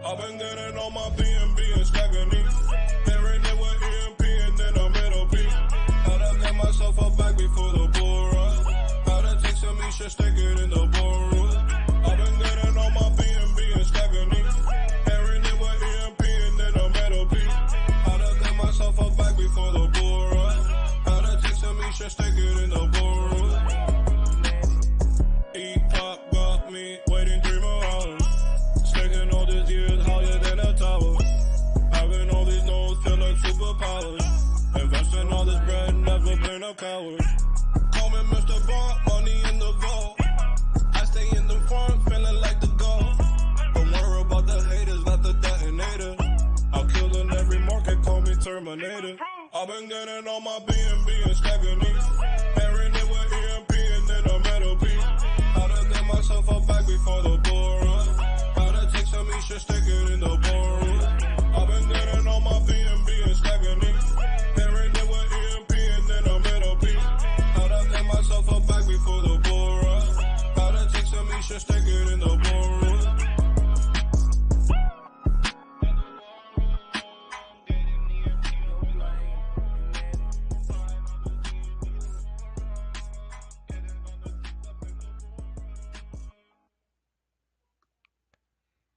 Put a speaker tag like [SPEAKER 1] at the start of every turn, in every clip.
[SPEAKER 1] I've been getting on my BNB and stacking it. Pairing it with EMP and then a middle P. How to get myself a bag before the bull run. How to take some shit, stick it in the ballroom. I've been getting on my BNB and stacking it. Pairing it with EMP and then a middle P. How to get myself a bag before the bull run. How to take some shit, stick it in the ballroom. E-pop got me waiting 3 more hours. Sticking all these years higher than a tower. Having all these nodes feel like superpowers. Investing all this bread, never been a coward. Call me Mr. Bond, money in the vault. I stay in the front, feeling like the goal. Don't worry about the haters, not the detonator. I'll kill in every market, call me Terminator. I've been getting on my BNB and stacking it. Pairing it with EMP and then a metal P. How to get myself a bag before the bull run. How to take some shit, stick it in the ballroom. I've been getting on my BNB and stacking it. Pairing it with EMP and then a metal P. How to get myself a bag before the bull run. How to take some shit, stick it in the ballroom.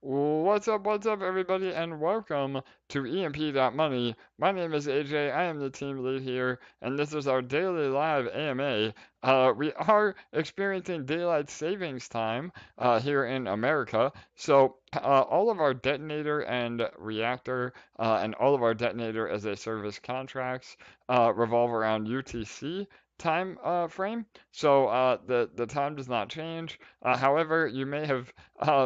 [SPEAKER 2] What's up, everybody, and welcome to EMP.Money. My name is AJ, I am the team lead here, and this is our daily live AMA. We are experiencing daylight savings time here in America, so all of our detonator and reactor and all of our detonator as a service contracts revolve around UTC time frame, so the time does not change. However, you may have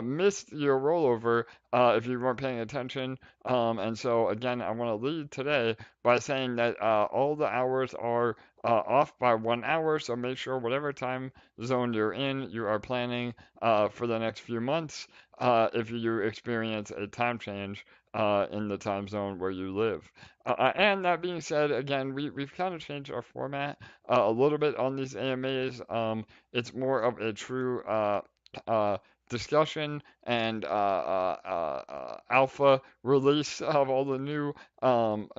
[SPEAKER 2] missed your rollover if you weren't paying attention. And so again, I want to lead today by saying that all the hours are off by 1 hour. So make sure whatever time zone you're in, you are planning for the next few months if you experience a time change in the time zone where you live. And that being said, again, we've kind of changed our format a little bit on these AMAs. It's more of a true discussion and alpha release of all the new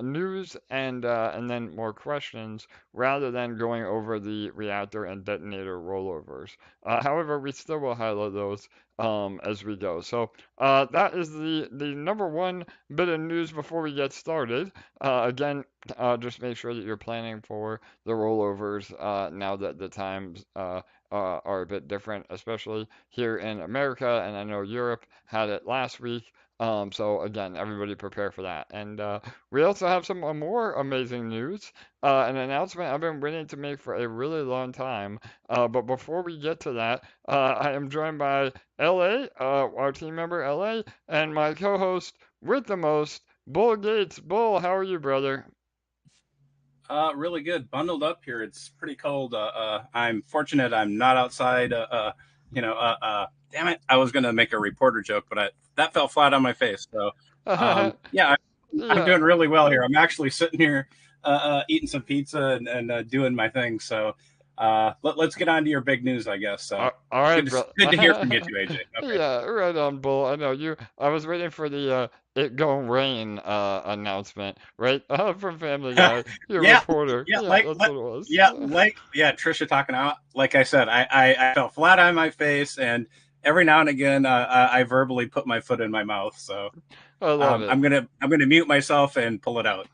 [SPEAKER 2] news and then more questions rather than going over the reactor and detonator rollovers. However, we still will highlight those as we go. So that is the number one bit of news before we get started. Again, just make sure that you're planning for the rollovers now that the times are a bit different, especially here in America, and I know Europe had it last week. So again, everybody prepare for that. And we also have some more amazing news, an announcement I've been waiting to make for a really long time. But before we get to that, I am joined by LA, our team member LA, and my co-host with the most, Bull Gates. Bull, how are you, brother?
[SPEAKER 3] Really good. Bundled up here. It's pretty cold. I'm fortunate I'm not outside. Damn it. I was going to make a reporter joke, but that fell flat on my face. So, yeah, I'm
[SPEAKER 2] Yeah.
[SPEAKER 3] doing really well here. I'm actually sitting here eating some pizza and doing my thing. So, let's get on to your big news, I guess. So,
[SPEAKER 2] All right,
[SPEAKER 3] good
[SPEAKER 2] bro.
[SPEAKER 3] to hear from you too, AJ. Okay.
[SPEAKER 2] Yeah, right on, Bull. I know you. I was waiting for the it gon' rain announcement, right? From Family Guy. Your
[SPEAKER 3] Yeah,
[SPEAKER 2] reporter.
[SPEAKER 3] yeah,
[SPEAKER 2] Yeah, that's what it was.
[SPEAKER 3] Trisha talking out. Like I said, I fell flat on my face, and every now and again, I verbally put my foot in my mouth. So
[SPEAKER 2] I love it.
[SPEAKER 3] I'm gonna mute myself and pull it out.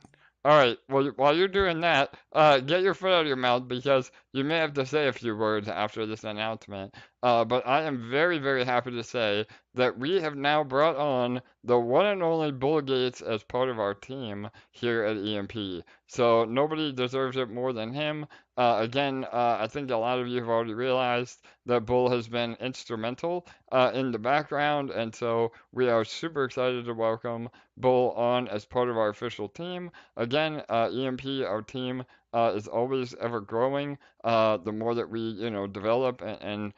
[SPEAKER 2] All right. Well, while you're doing that, get your foot out of your mouth because you may have to say a few words after this announcement. But I am very, very happy to say that we have now brought on the one and only Bull Gates as part of our team here at EMP. So nobody deserves it more than him. Again, I think a lot of you have already realized that Bull has been instrumental in the background, and so we are super excited to welcome Bull on as part of our official team. Again, EMP, our team, is always ever growing. The more that we, develop and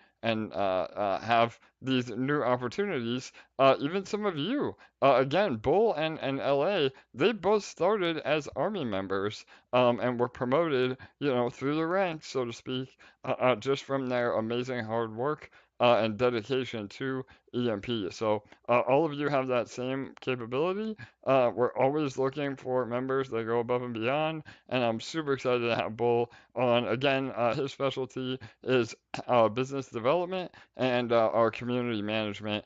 [SPEAKER 2] have these new opportunities, even some of you, again, Bull and LA, they both started as army members and were promoted, through the ranks, so to speak, just from their amazing hard work and dedication to EMP. So all of you have that same capability. We're always looking for members that go above and beyond, and I'm super excited to have Bull on. Again, his specialty is business development and our community management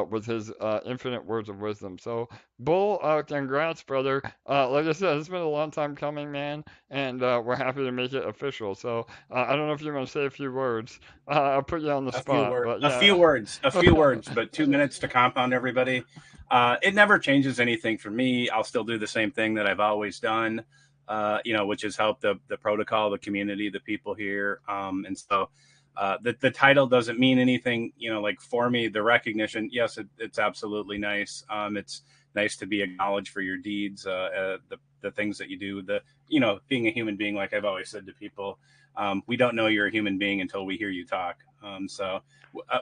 [SPEAKER 2] with his infinite words of wisdom. So, Bull, congrats, brother. Like I said, it's been a long time coming, man, and we're happy to make it official. So, I don't know if you want to say a few words. I'll put you on the spot, but
[SPEAKER 3] A few
[SPEAKER 2] yeah.
[SPEAKER 3] words, a few words, but 2 minutes to compound everybody. It never changes anything for me. I'll still do the same thing that I've always done, which is help the protocol, the community, the people here. And so the title doesn't mean anything, like for me, the recognition, yes, it's absolutely nice. It's nice to be acknowledged for your deeds, the things that you do, being a human being, like I've always said to people, we don't know you're a human being until we hear you talk. So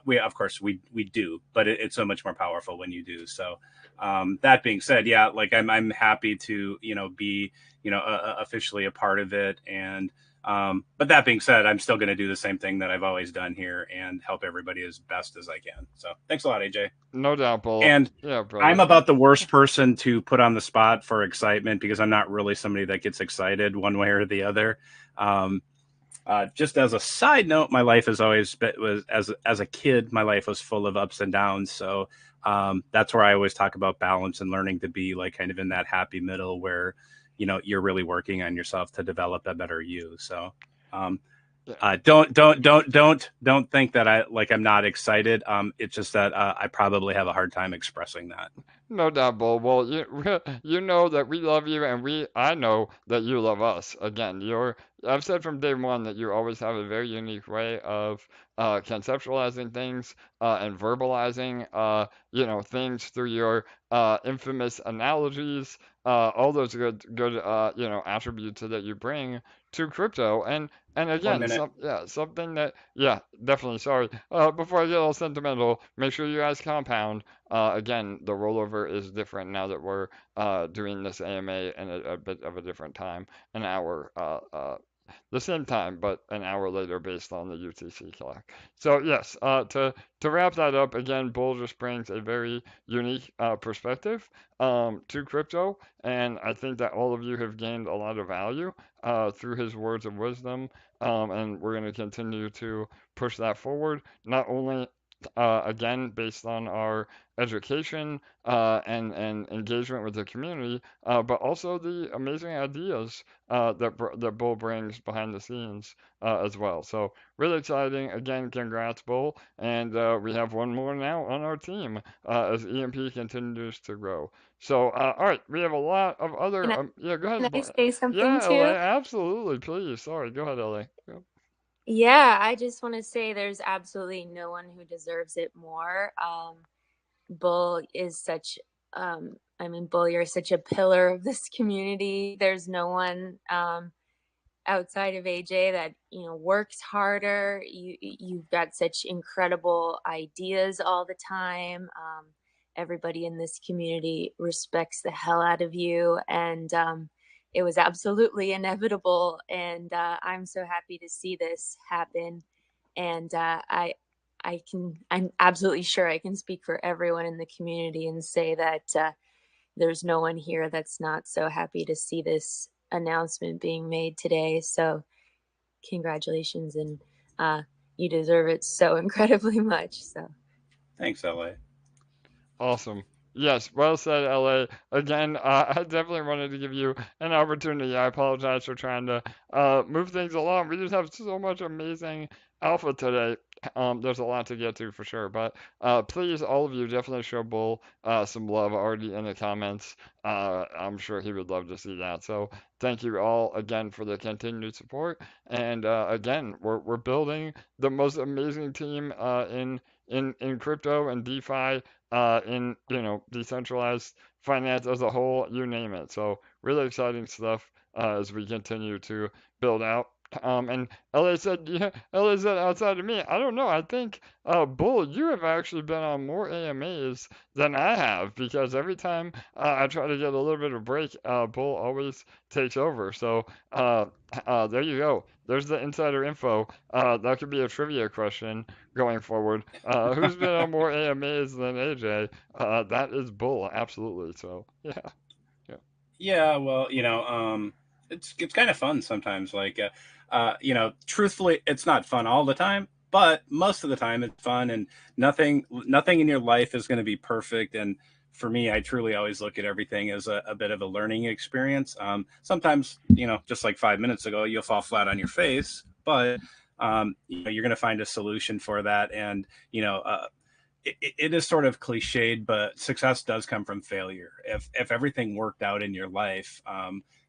[SPEAKER 3] we, of course, we do, but it's so much more powerful when you do. So that being said, yeah, like I'm happy to be officially a part of it, and but that being said, I'm still going to do the same thing that I've always done here and help everybody as best as I can. So thanks a lot, AJ.
[SPEAKER 2] No doubt, Bull.
[SPEAKER 3] And
[SPEAKER 2] yeah, brother.
[SPEAKER 3] I'm about the worst person to put on the spot for excitement because I'm not really somebody that gets excited one way or the other. Just as a side note, my life has always been, as a kid, my life was full of ups and downs. So that's where I always talk about balance and learning to be like kind of in that happy middle where you're really working on yourself to develop a better you. So don't think that I'm not excited. It's just that I probably have a hard time expressing that.
[SPEAKER 2] No doubt, Bull. Well, you know that we love you, and I know that you love us. Again, I've said from day one that you always have a very unique way of conceptualizing things and verbalizing, things through your infamous analogies, all those good, attributes that you bring to crypto. And
[SPEAKER 3] 1
[SPEAKER 2] again,
[SPEAKER 3] minute.
[SPEAKER 2] something that, yeah, definitely. Sorry. Before I get all sentimental, make sure you guys compound. Again, the rollover is different now that we're doing this AMA in a bit of a different time, an hour, the same time, but an hour later based on the UTC clock. So yes, to wrap that up, again, Bull just brings a very unique perspective to crypto, and I think that all of you have gained a lot of value through his words of wisdom, and we're going to continue to push that forward, not only again, based on our education and engagement with the community, but also the amazing ideas that Bull brings behind the scenes as well. So really exciting. Again, congrats, Bull. And we have one more now on our team as EMP continues to grow. So, all right, we have a lot of
[SPEAKER 4] Can
[SPEAKER 2] other.
[SPEAKER 4] I,
[SPEAKER 2] Yeah, go
[SPEAKER 4] can
[SPEAKER 2] ahead.
[SPEAKER 4] I say something
[SPEAKER 2] Yeah, LA,
[SPEAKER 4] too?
[SPEAKER 2] absolutely. Please. Sorry. Go ahead, LA.
[SPEAKER 4] Yeah, I just want to say there's absolutely no one who deserves it more. Bull is such, Bull, you're such a pillar of this community. There's no one outside of AJ that, works harder. You've got such incredible ideas all the time. Everybody in this community respects the hell out of you, and it was absolutely inevitable, and I'm so happy to see this happen. And I'm absolutely sure I can speak for everyone in the community and say that there's no one here that's not so happy to see this announcement being made today. So congratulations, and you deserve it so incredibly much. So
[SPEAKER 3] Thanks, LA.
[SPEAKER 2] Awesome. Yes, well said, LA. Again, I definitely wanted to give you an opportunity. I apologize for trying to move things along. We just have so much amazing alpha today. There's a lot to get to for sure, but please, all of you, definitely show Bull some love already in the comments. I'm sure he would love to see that. So thank you all again for the continued support. And again, we're building the most amazing team in crypto and DeFi in decentralized finance as a whole, you name it. So really exciting stuff as we continue to build out And LA said, yeah, LA said outside of me, I don't know. I think, Bull, you have actually been on more AMAs than I have because every time I try to get a little bit of break, Bull always takes over. So, there you go. There's the insider info. That could be a trivia question going forward. Who's been on more AMAs than AJ? That is Bull, absolutely. So, yeah, yeah.
[SPEAKER 3] Yeah, well, it's kind of fun sometimes. Like, truthfully, it's not fun all the time, but most of the time it's fun, and nothing in your life is going to be perfect. And for me, I truly always look at everything as a bit of a learning experience. Sometimes, just like 5 minutes ago, you'll fall flat on your face, but you're going to find a solution for that. And it is sort of cliched, but success does come from failure. If everything worked out in your life,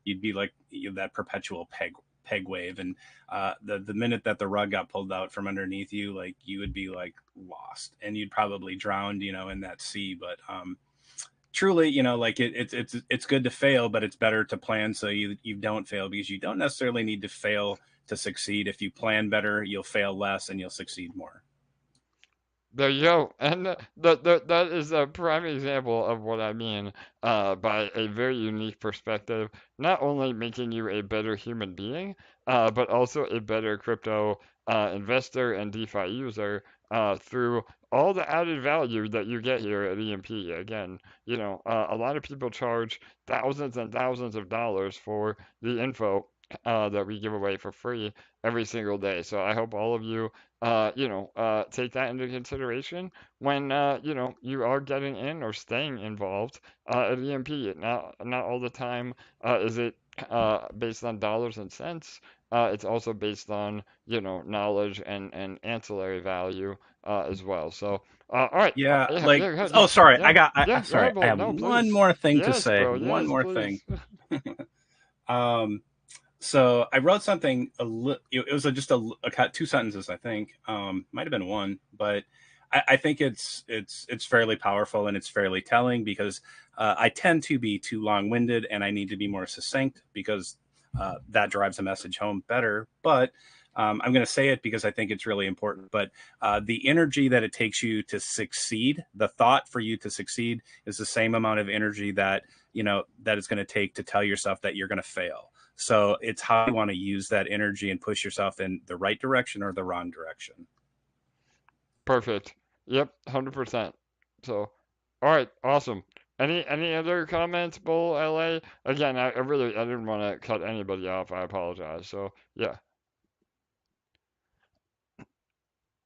[SPEAKER 3] you'd be like that perpetual peg wave, and the minute that the rug got pulled out from underneath you, like you would be like lost, and you'd probably drowned, in that sea. But truly, like it's good to fail, but it's better to plan so you don't fail, because you don't necessarily need to fail to succeed. If you plan better, you'll fail less and you'll succeed more.
[SPEAKER 2] There you go. And that is a prime example of what I mean by a very unique perspective, not only making you a better human being, but also a better crypto investor and DeFi user through all the added value that you get here at EMP. Again, a lot of people charge thousands and thousands of dollars for the info that we give away for free every single day. So I hope all of you take that into consideration when, you are getting in or staying involved at EMP. Not all the time is it based on dollars and cents. It's also based on, knowledge and ancillary value as well. So, all right.
[SPEAKER 3] Yeah,
[SPEAKER 2] Yeah,
[SPEAKER 3] like,
[SPEAKER 2] yeah, go ahead,
[SPEAKER 3] oh,
[SPEAKER 2] yeah,
[SPEAKER 3] sorry,
[SPEAKER 2] yeah, yeah, go
[SPEAKER 3] sorry,
[SPEAKER 2] ahead,
[SPEAKER 3] I
[SPEAKER 2] Bull.
[SPEAKER 3] have
[SPEAKER 2] No,
[SPEAKER 3] one
[SPEAKER 2] please.
[SPEAKER 3] more thing to
[SPEAKER 2] Yes,
[SPEAKER 3] say.
[SPEAKER 2] bro.
[SPEAKER 3] One
[SPEAKER 2] Yes,
[SPEAKER 3] more thing.
[SPEAKER 2] please.
[SPEAKER 3] Um, so I wrote something. It was just a 2 sentences, I think. Might have been one, but I think it's fairly powerful, and it's fairly telling, because I tend to be too long-winded, and I need to be more succinct, because that drives a message home better. But I'm going to say it because I think it's really important. But the energy that it takes you to succeed, the thought for you to succeed, is the same amount of energy that that it's going to take to tell yourself that you're going to fail. So it's how you want to use that energy and push yourself in the right direction or the wrong direction.
[SPEAKER 2] Perfect. Yep, 100%. So, all right, awesome. Any other comments, Bull LA? Again, I didn't want to cut anybody off. I apologize. So, yeah.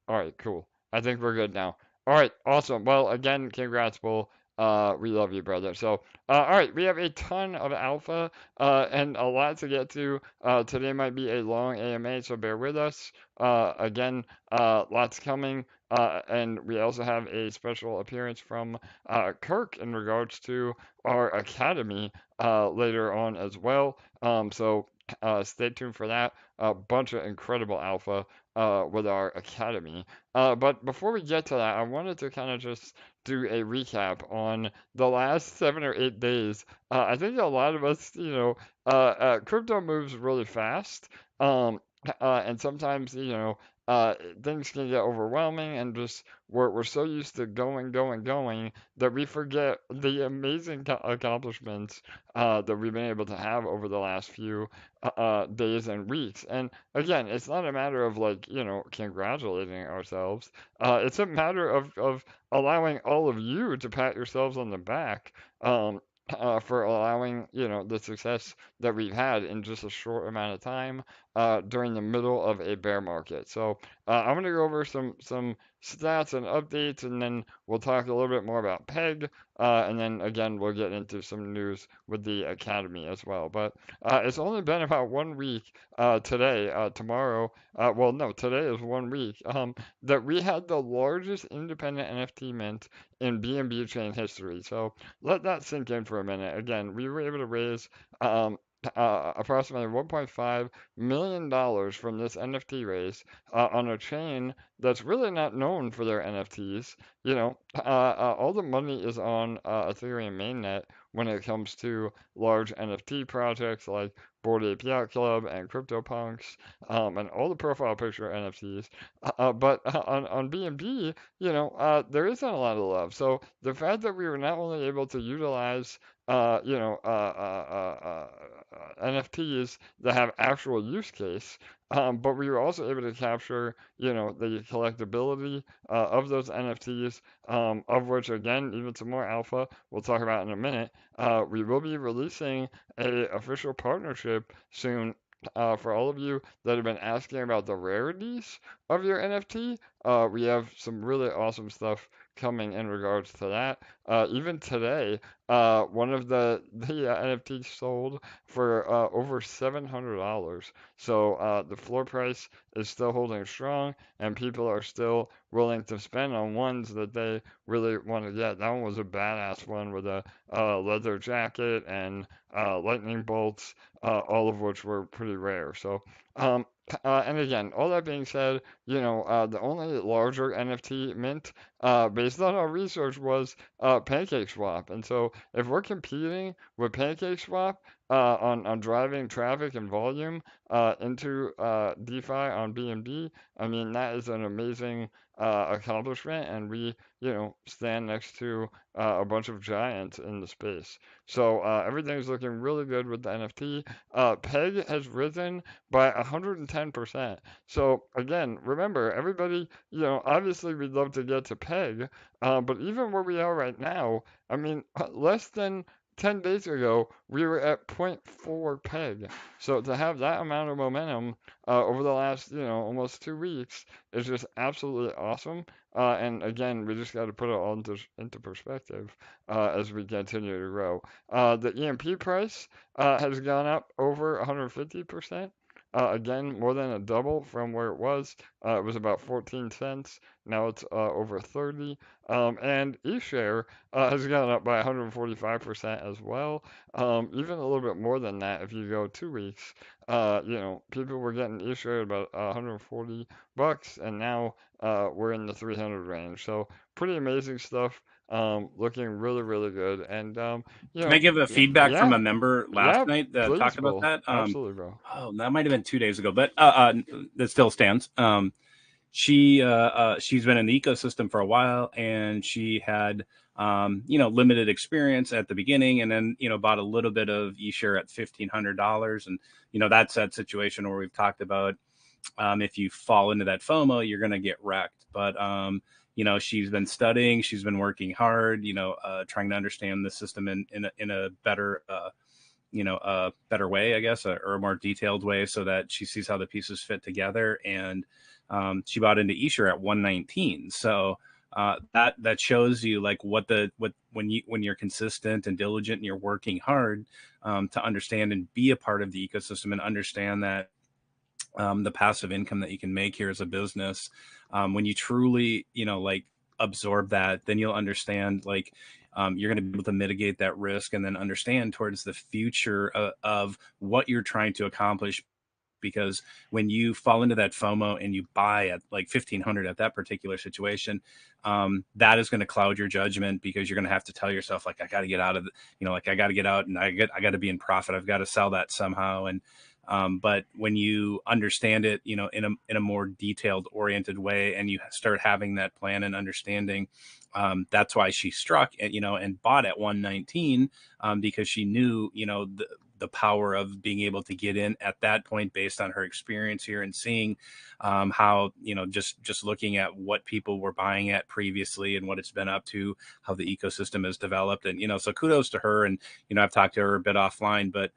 [SPEAKER 2] All right, cool. I think we're good now. All right, awesome. Well, again, congrats, Bull. We love you, brother. So, all right, we have a ton of alpha and a lot to get to. Today might be a long AMA, so bear with us. Again, lots coming. And we also have a special appearance from Kirk in regards to our academy later on as well. So stay tuned for that. A bunch of incredible alpha with our academy. But before we get to that, I wanted to kind of just do a recap on the last 7 or 8 days. I think a lot of us, crypto moves really fast. Um, and sometimes, things can get overwhelming, and just we're so used to going that we forget the amazing accomplishments that we've been able to have over the last few days and weeks. And again, it's not a matter of like, congratulating ourselves. It's a matter of allowing all of you to pat yourselves on the back. For allowing, the success that we've had in just a short amount of time during the middle of a bear market. So I'm going to go over some stats and updates, and then we'll talk a little bit more about PEG, and then again we'll get into some news with the Academy as well. But it's only been about 1 week today. Tomorrow, well, no, today is 1 week that we had the largest independent NFT mint in BNB Chain history. So let that sink in for a minute. Again, we were able to raise approximately $1.5 million from this NFT raise on a chain that's really not known for their NFTs. All the money is on Ethereum mainnet, when it comes to large NFT projects like Bored Ape Yacht Club and CryptoPunks, and all the profile picture NFTs. But on BNB, there isn't a lot of love. So the fact that we were not only able to utilize NFTs that have actual use case, but we were also able to capture, the collectability of those NFTs, of which, again, even some more alpha we'll talk about in a minute. We will be releasing a official partnership soon. For all of you that have been asking about the rarities of your NFT, we have some really awesome stuff coming in regards to that. Even today, one of the NFTs sold for over $700. So the floor price is still holding strong, and people are still willing to spend on ones that they really want to get. That one was a badass one with a leather jacket and lightning bolts, all of which were pretty rare. So, and again, all that being said, the only larger NFT mint, based on our research, was PancakeSwap. And so, if we're competing with PancakeSwap on driving traffic and volume into DeFi on BNB, I mean, that is an amazing accomplishment, and we, stand next to a bunch of giants in the space. So everything's looking really good with the NFT. PEG has risen by 110%. So again, remember, everybody, obviously we'd love to get to PEG, but even where we are right now, I mean, less than 10 days ago, we were at 0.4 peg. So to have that amount of momentum over the last, almost 2 weeks is just absolutely awesome. And again, we just got to put it all into perspective as we continue to grow. The EMP price has gone up over 150%. Again, more than a double from where it was. It was about 14 cents. Now it's over 30. And eShare has gone up by 145% as well. Even a little bit more than that if you go 2 weeks. People were getting eShare about 140 bucks, and now we're in the 300 range. So pretty amazing stuff. Looking really, really good. And
[SPEAKER 3] Can I give a feedback from
[SPEAKER 2] yeah,
[SPEAKER 3] a member last night that
[SPEAKER 2] please,
[SPEAKER 3] talked about
[SPEAKER 2] Bill.
[SPEAKER 3] that?
[SPEAKER 2] Absolutely, bro.
[SPEAKER 3] Oh, that might have been 2 days ago, but that still stands. She's been in the ecosystem for a while, and she had limited experience at the beginning, and then bought a little bit of eShare at $1,500, and that's that situation where we've talked about if you fall into that FOMO, you're going to get wrecked. But she's been studying, she's been working hard, trying to understand the system in a better a better way, I guess, or a more detailed way, so that she sees how the pieces fit together. And she bought into eShare at 119. So that shows you like when you're consistent and diligent and you're working hard to understand and be a part of the ecosystem and understand that the passive income that you can make here as a business, when you truly absorb that, then you'll understand you're going to be able to mitigate that risk and then understand towards the future of what you're trying to accomplish. Because when you fall into that FOMO and you buy at like 1,500 at that particular situation, that is going to cloud your judgment, because you're going to have to tell yourself, like, I got to get out of it, I got to get out, and I got to be in profit. I've got to sell that somehow. And but when you understand it, in a more detailed oriented way, and you start having that plan and understanding, that's why she struck, and bought at 119, because she knew, the power of being able to get in at that point based on her experience here and seeing how, just looking at what people were buying at previously and what it's been up to, how the ecosystem has developed. And, so kudos to her. And, I've talked to her a bit offline, but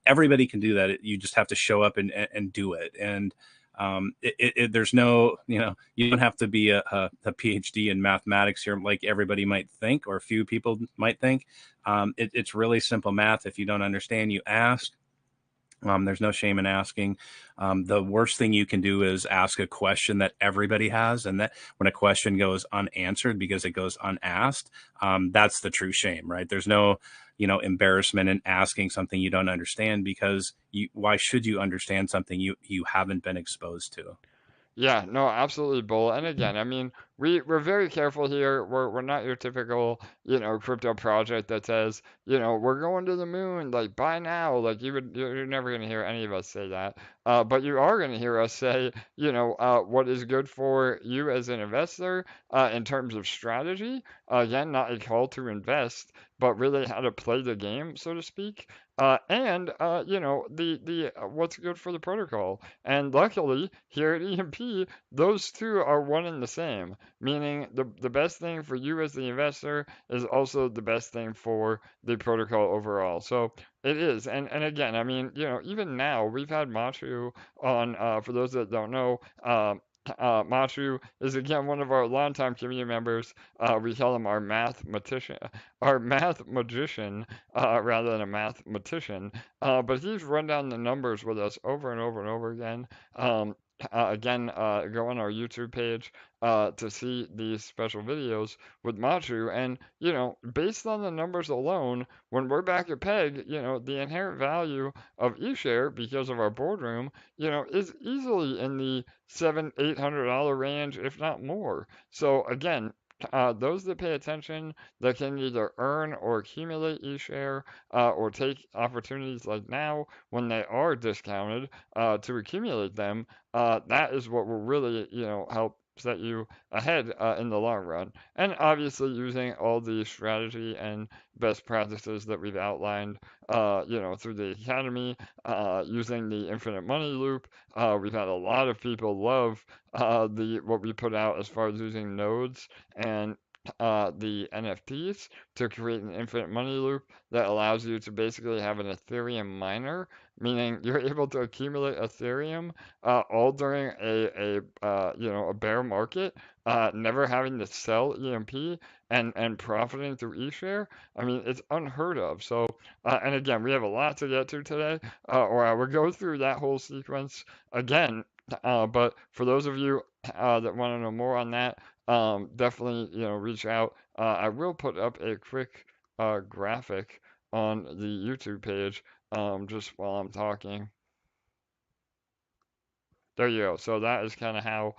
[SPEAKER 3] everybody can do that. You just have to show up and do it. And there's no, you don't have to be a PhD in mathematics here, like everybody might think, or a few people might think. It's really simple math. If you don't understand, you ask. There's no shame in asking. The worst thing you can do is ask a question that everybody has, and that when a question goes unanswered because it goes unasked, that's the true shame, right? There's no, embarrassment in asking something you don't understand, because why should you understand something you haven't been exposed to?
[SPEAKER 2] Yeah, no, absolutely, Bull. And again, I mean, we're very careful here. We're not your typical, crypto project that says, we're going to the moon, like buy now. Like you're never gonna hear any of us say that. But you are gonna hear us say, what is good for you as an investor, in terms of strategy. Again, not a call to invest, but really how to play the game, so to speak. And the what's good for the protocol. And luckily, here at EMP, those two are one and the same, meaning the best thing for you as the investor is also the best thing for the protocol overall. So it is. And again, I mean, even now, we've had Machu on, for those that don't know, Machu is again one of our longtime community members. We call him our math magician, rather than a mathematician. But he's run down the numbers with us over and over and over again. Um, go on our YouTube page to see these special videos with Machu. And, based on the numbers alone, when we're back at PEG, the inherent value of eShare because of our boardroom, is easily in the $700-800 range, if not more. So again, those that pay attention that can either earn or accumulate eShare, or take opportunities like now when they are discounted, to accumulate them, that is what will really, help set you ahead, in the long run. And obviously using all the strategy and best practices that we've outlined, through the academy, using the infinite money loop. We've had a lot of people love, the what we put out as far as using nodes and the NFTs to create an infinite money loop that allows you to basically have an Ethereum miner, meaning you're able to accumulate Ethereum, all during a bear market, never having to sell EMP and profiting through eShare. I mean, it's unheard of. So, and again, we have a lot to get to today, or I would go through that whole sequence again. But for those of you that want to know more on that, definitely reach out. I will put up a quick graphic on the YouTube page, just while I'm talking. There you go. So that is kind of how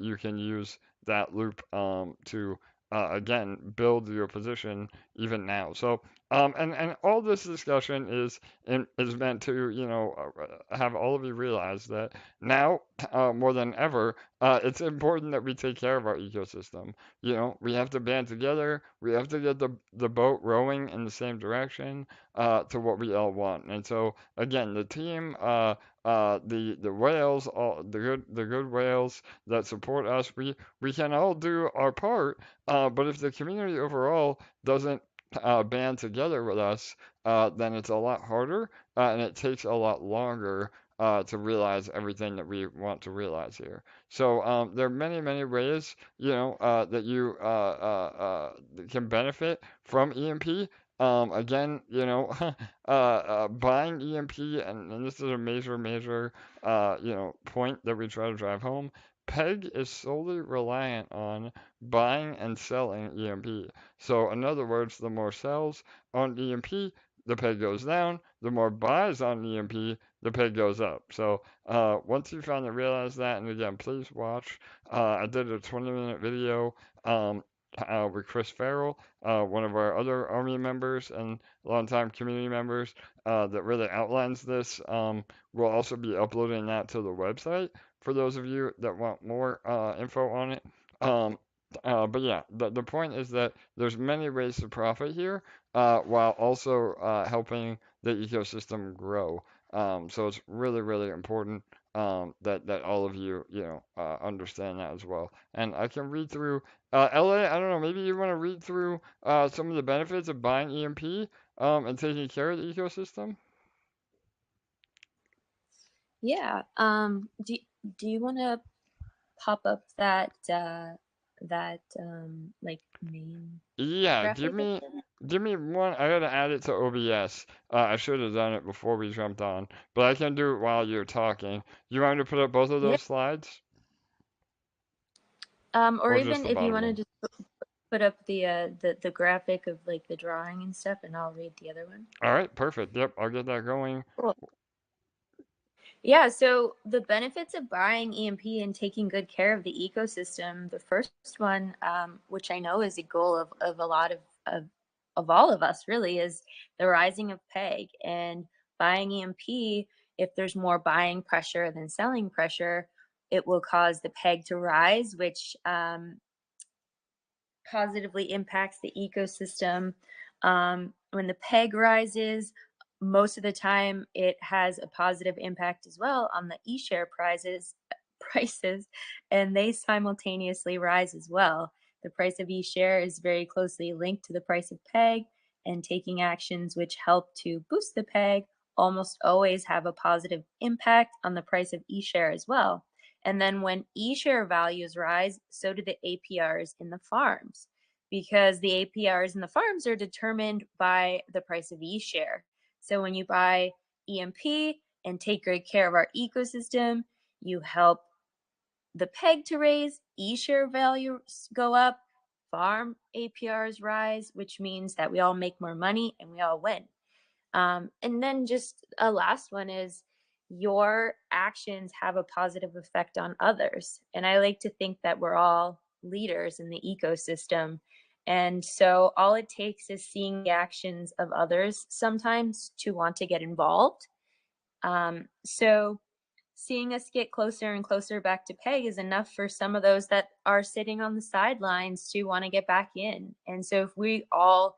[SPEAKER 2] you can use that loop, to again build your position even now. So and all this discussion is meant to have all of you realize that now, more than ever, it's important that we take care of our ecosystem. We have to band together. We have to get the boat rowing in the same direction, to what we all want. And so again, the team. The whales, all the good whales that support us, we can all do our part. But if the community overall doesn't band together with us, then it's a lot harder, and it takes a lot longer. To realize everything that we want to realize here. So there are many, many ways, that you can benefit from EMP. Again, buying EMP, and this is a major, point that we try to drive home. PEG is solely reliant on buying and selling EMP. So, in other words, the more sells on EMP, the PEG goes down. The more buys on EMP, the PEG goes up. So, once you finally realize that, and again, please watch. I did a 20-minute video. With Chris Farrell, one of our other Army members and longtime community members, that really outlines this. We'll also be uploading that to the website for those of you that want more info on it. But yeah, the point is that there's many ways to profit here, while also helping the ecosystem grow. So it's really, really important, that all of you, understand that as well. And I can read through, LA, I don't know, maybe you want to read through some of the benefits of buying EMP, and taking care of the ecosystem?
[SPEAKER 4] Yeah. Do you want to pop up that like main
[SPEAKER 2] Yeah,
[SPEAKER 4] graphic?
[SPEAKER 2] give me one. I gotta add it to OBS. I should have done it before we jumped on, but I can do it while you're talking. You want me to put up both of
[SPEAKER 4] Yeah.
[SPEAKER 2] those slides,
[SPEAKER 4] Or
[SPEAKER 2] or just
[SPEAKER 4] even
[SPEAKER 2] the
[SPEAKER 4] if you
[SPEAKER 2] bottom
[SPEAKER 4] want to
[SPEAKER 2] one?
[SPEAKER 4] just put up the graphic of like the drawing and stuff, and I'll read the other one.
[SPEAKER 2] All right, perfect. Yep, I'll get that going.
[SPEAKER 4] Cool. Yeah, so the benefits of buying EMP and taking good care of the ecosystem, the first one, which I know is a goal of a lot of all of us really, is the rising of peg. And buying EMP, if there's more buying pressure than selling pressure, it will cause the peg to rise, which positively impacts the ecosystem. When the peg rises, most of the time it has a positive impact as well on the e-share prices, and they simultaneously rise as well. The price of e-share is very closely linked to the price of peg, and taking actions which help to boost the peg almost always have a positive impact on the price of e-share as well. And then when e-share values rise, so do the APRs in the farms, because the APRs in the farms are determined by the price of e-share. So when you buy EMP and take great care of our ecosystem, you help the peg to raise, e-share values go up, farm APRs rise, which means that we all make more money and we all win. And then just a last one is your actions have a positive effect on others. And I like to think that we're all leaders in the ecosystem. And so all it takes is seeing the actions of others sometimes to want to get involved. So seeing us get closer and closer back to peg is enough for some of those that are sitting on the sidelines to want to get back in. And so if we all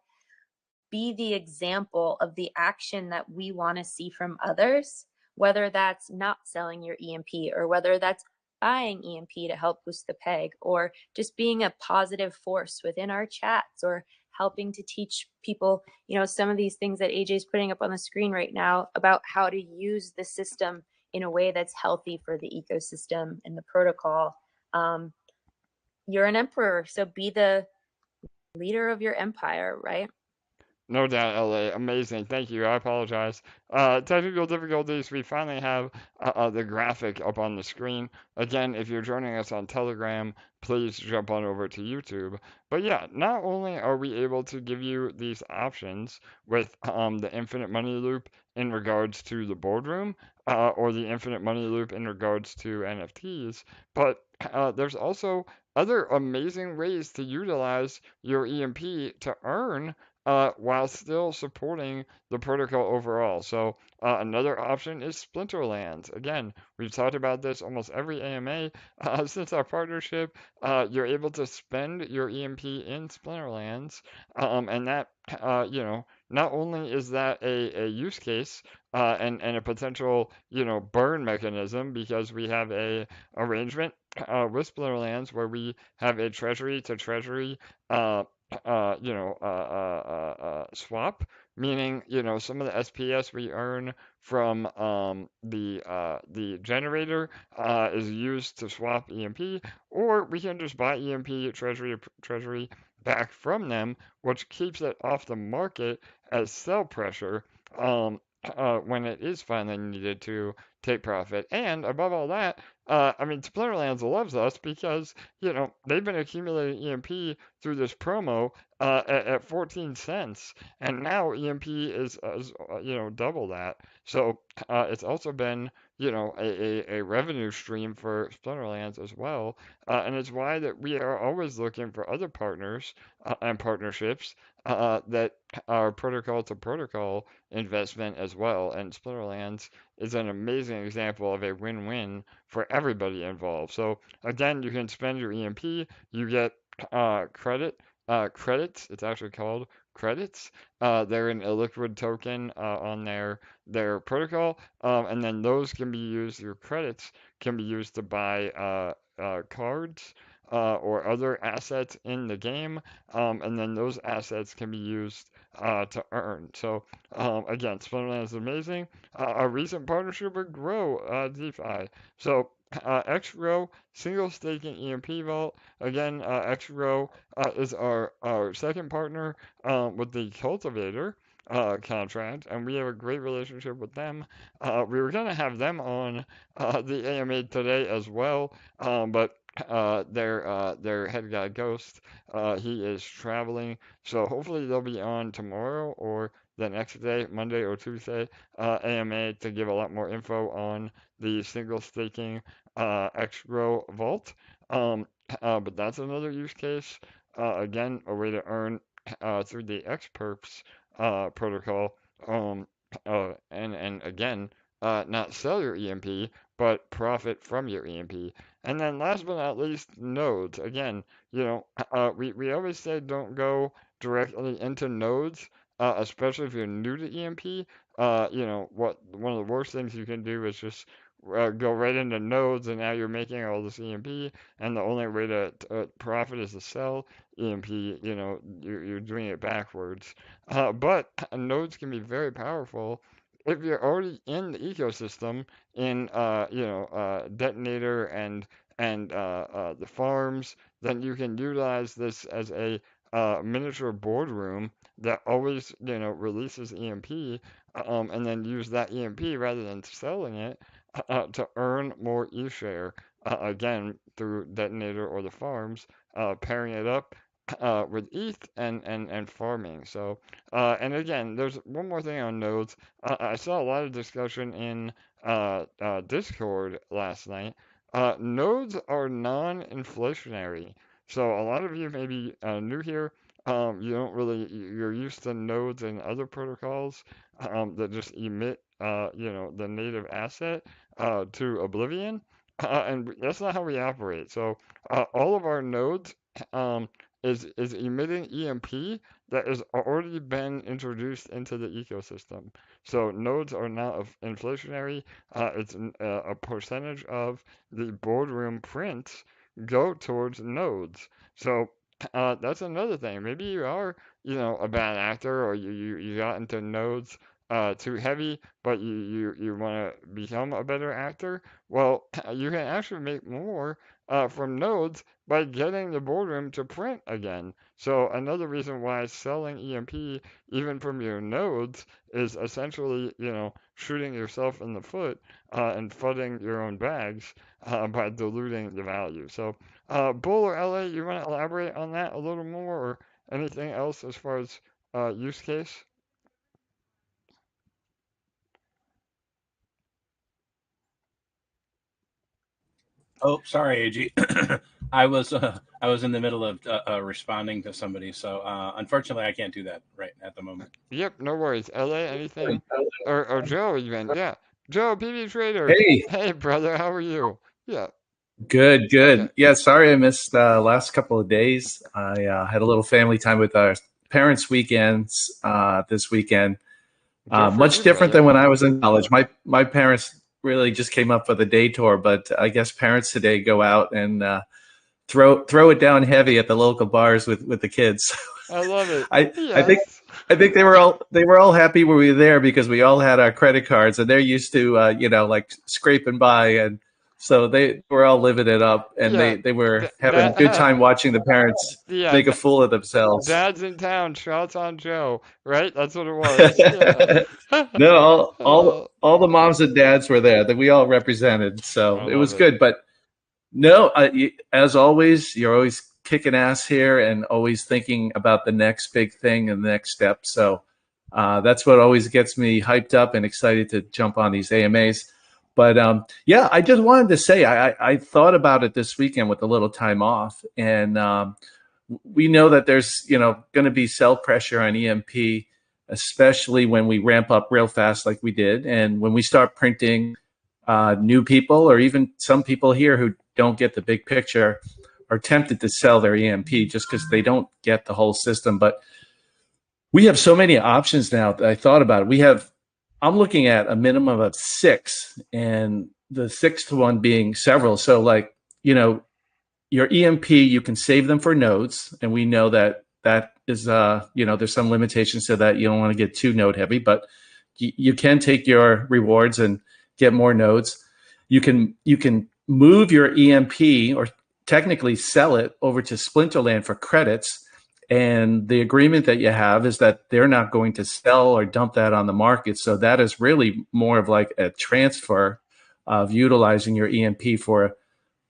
[SPEAKER 4] be the example of the action that we want to see from others, whether that's not selling your EMP or whether that's buying EMP to help boost the peg, or just being a positive force within our chats, or helping to teach people, some of these things that AJ is putting up on the screen right now about how to use the system in a way that's healthy for the ecosystem and the protocol. You're an emperor, so be the leader of your empire, right?
[SPEAKER 2] No doubt, LA. Amazing. Thank you. I apologize. Technical difficulties. We finally have the graphic up on the screen. Again, if you're joining us on Telegram, please jump on over to YouTube. But yeah, not only are we able to give you these options with the infinite money loop in regards to the boardroom, or the infinite money loop in regards to NFTs, but there's also other amazing ways to utilize your EMP to earn while still supporting the protocol overall. So another option is Splinterlands. Again, we've talked about this almost every AMA since our partnership. You're able to spend your EMP in Splinterlands, and that not only is that a use case and a potential burn mechanism, because we have a arrangement with Splinterlands where we have a treasury to treasury swap, meaning, some of the SPS we earn from the generator is used to swap EMP, or we can just buy EMP treasury back from them, which keeps it off the market as sell pressure when it is finally needed to take profit. And above all that, Splinterlands loves us because, they've been accumulating EMP through this promo at 14 cents, and now EMP is double that. So it's also been a revenue stream for Splinterlands as well, and it's why that we are always looking for other partners and partnerships that are protocol to protocol investment as well. And Splinterlands is an amazing example of a win-win for everybody involved. So again, you can spend your EMP, you get credits. It's actually called credits. They're an illiquid token on their protocol, and then those can be used. Your credits can be used to buy cards. Or other assets in the game, and then those assets can be used to earn. So again, Splinterlands is amazing. Our recent partnership with Grow DeFi. So XRO single staking EMP vault. Again, XRO is our second partner with the Cultivator contract, and we have a great relationship with them. We were going to have them on the AMA today as well, but their head guy Ghost, he is traveling, so hopefully they'll be on tomorrow or the next day, Monday or Tuesday, AMA to give a lot more info on the single staking Xgrow vault. But that's another use case. Again, a way to earn through the XPerps protocol. And again, not sell your EMP, but profit from your EMP. And then last but not least, nodes. Again, we always say don't go directly into nodes, especially if you're new to EMP. One of the worst things you can do is just go right into nodes, and now you're making all this EMP, and the only way to profit is to sell EMP. You're doing it backwards. But nodes can be very powerful if you're already in the ecosystem in Detonator and the farms. Then you can utilize this as a miniature boardroom that always releases EMP, and then use that EMP rather than selling it to earn more e-share, again through Detonator or the farms, pairing it up with ETH and farming. So, and again, there's one more thing on nodes. I saw a lot of discussion in Discord last night. Nodes are non-inflationary. So a lot of you may be new here. You're used to nodes and other protocols that just emit, the native asset to oblivion. And that's not how we operate. So all of our nodes um, is emitting EMP that has already been introduced into the ecosystem. So nodes are not inflationary. It's a percentage of the boardroom prints go towards nodes. So that's another thing. Maybe you are, a bad actor, or you got into nodes too heavy, but you want to become a better actor. Well, you can actually make more from nodes by getting the boardroom to print again. So another reason why selling EMP even from your nodes is essentially, shooting yourself in the foot and flooding your own bags by diluting the value. So, Bull or LA, you want to elaborate on that a little more, or anything else as far as use case?
[SPEAKER 3] Oh, sorry, AG. I was in the middle of responding to somebody, so unfortunately I can't do that right at the moment.
[SPEAKER 2] Yep, no worries. LA, anything? Or Joe even, yeah. Joe, PV Trader.
[SPEAKER 5] Hey,
[SPEAKER 2] Hey, brother, how are you? Yeah,
[SPEAKER 5] good,
[SPEAKER 2] okay.
[SPEAKER 5] good. Yeah, sorry I missed last couple of days. I had a little family time with our parents' weekends this weekend.
[SPEAKER 2] Good for
[SPEAKER 5] Much
[SPEAKER 2] you,
[SPEAKER 5] different
[SPEAKER 2] brother.
[SPEAKER 5] than when I was in college. My parents really just came up for the day tour, but I guess parents today go out and throw it down heavy at the local bars with the kids.
[SPEAKER 2] I love it.
[SPEAKER 5] I think
[SPEAKER 2] Yes.
[SPEAKER 5] I think they were all happy when we were there because we all had our credit cards and they're used to like scraping by, and so they were all living it up, and
[SPEAKER 2] Yeah,
[SPEAKER 5] they were having a good
[SPEAKER 2] that,
[SPEAKER 5] time watching the parents
[SPEAKER 2] yeah,
[SPEAKER 5] make a fool of themselves.
[SPEAKER 2] dad's in town, shots on Joe, right? That's what it was. Yeah.
[SPEAKER 5] No, all,
[SPEAKER 2] Uh,
[SPEAKER 5] all all the moms and dads were there that we all represented,
[SPEAKER 2] I
[SPEAKER 5] so it
[SPEAKER 2] love
[SPEAKER 5] was
[SPEAKER 2] it.
[SPEAKER 5] good. But no, as always, you're always kicking ass here and always thinking about the next big thing and the next step. So that's what always gets me hyped up and excited to jump on these AMAs. But yeah, I just wanted to say I thought about it this weekend with a little time off, and we know that there's going to be sell pressure on EMP, especially when we ramp up real fast like we did, and when we start printing. New people, or even some people here who don't get the big picture, are tempted to sell their EMP just because they don't get the whole system. But we have so many options now that I thought about it. I'm looking at a minimum of 6, and the sixth one being several. So like, your EMP, you can save them for nodes. And we know that is, there's some limitations to that. You don't want to get too node heavy, but you can take your rewards and get more nodes. You can move your EMP, or technically sell it over to Splinterland for credits. And the agreement that you have is that they're not going to sell or dump that on the market. So that is really more of like a transfer of utilizing your EMP for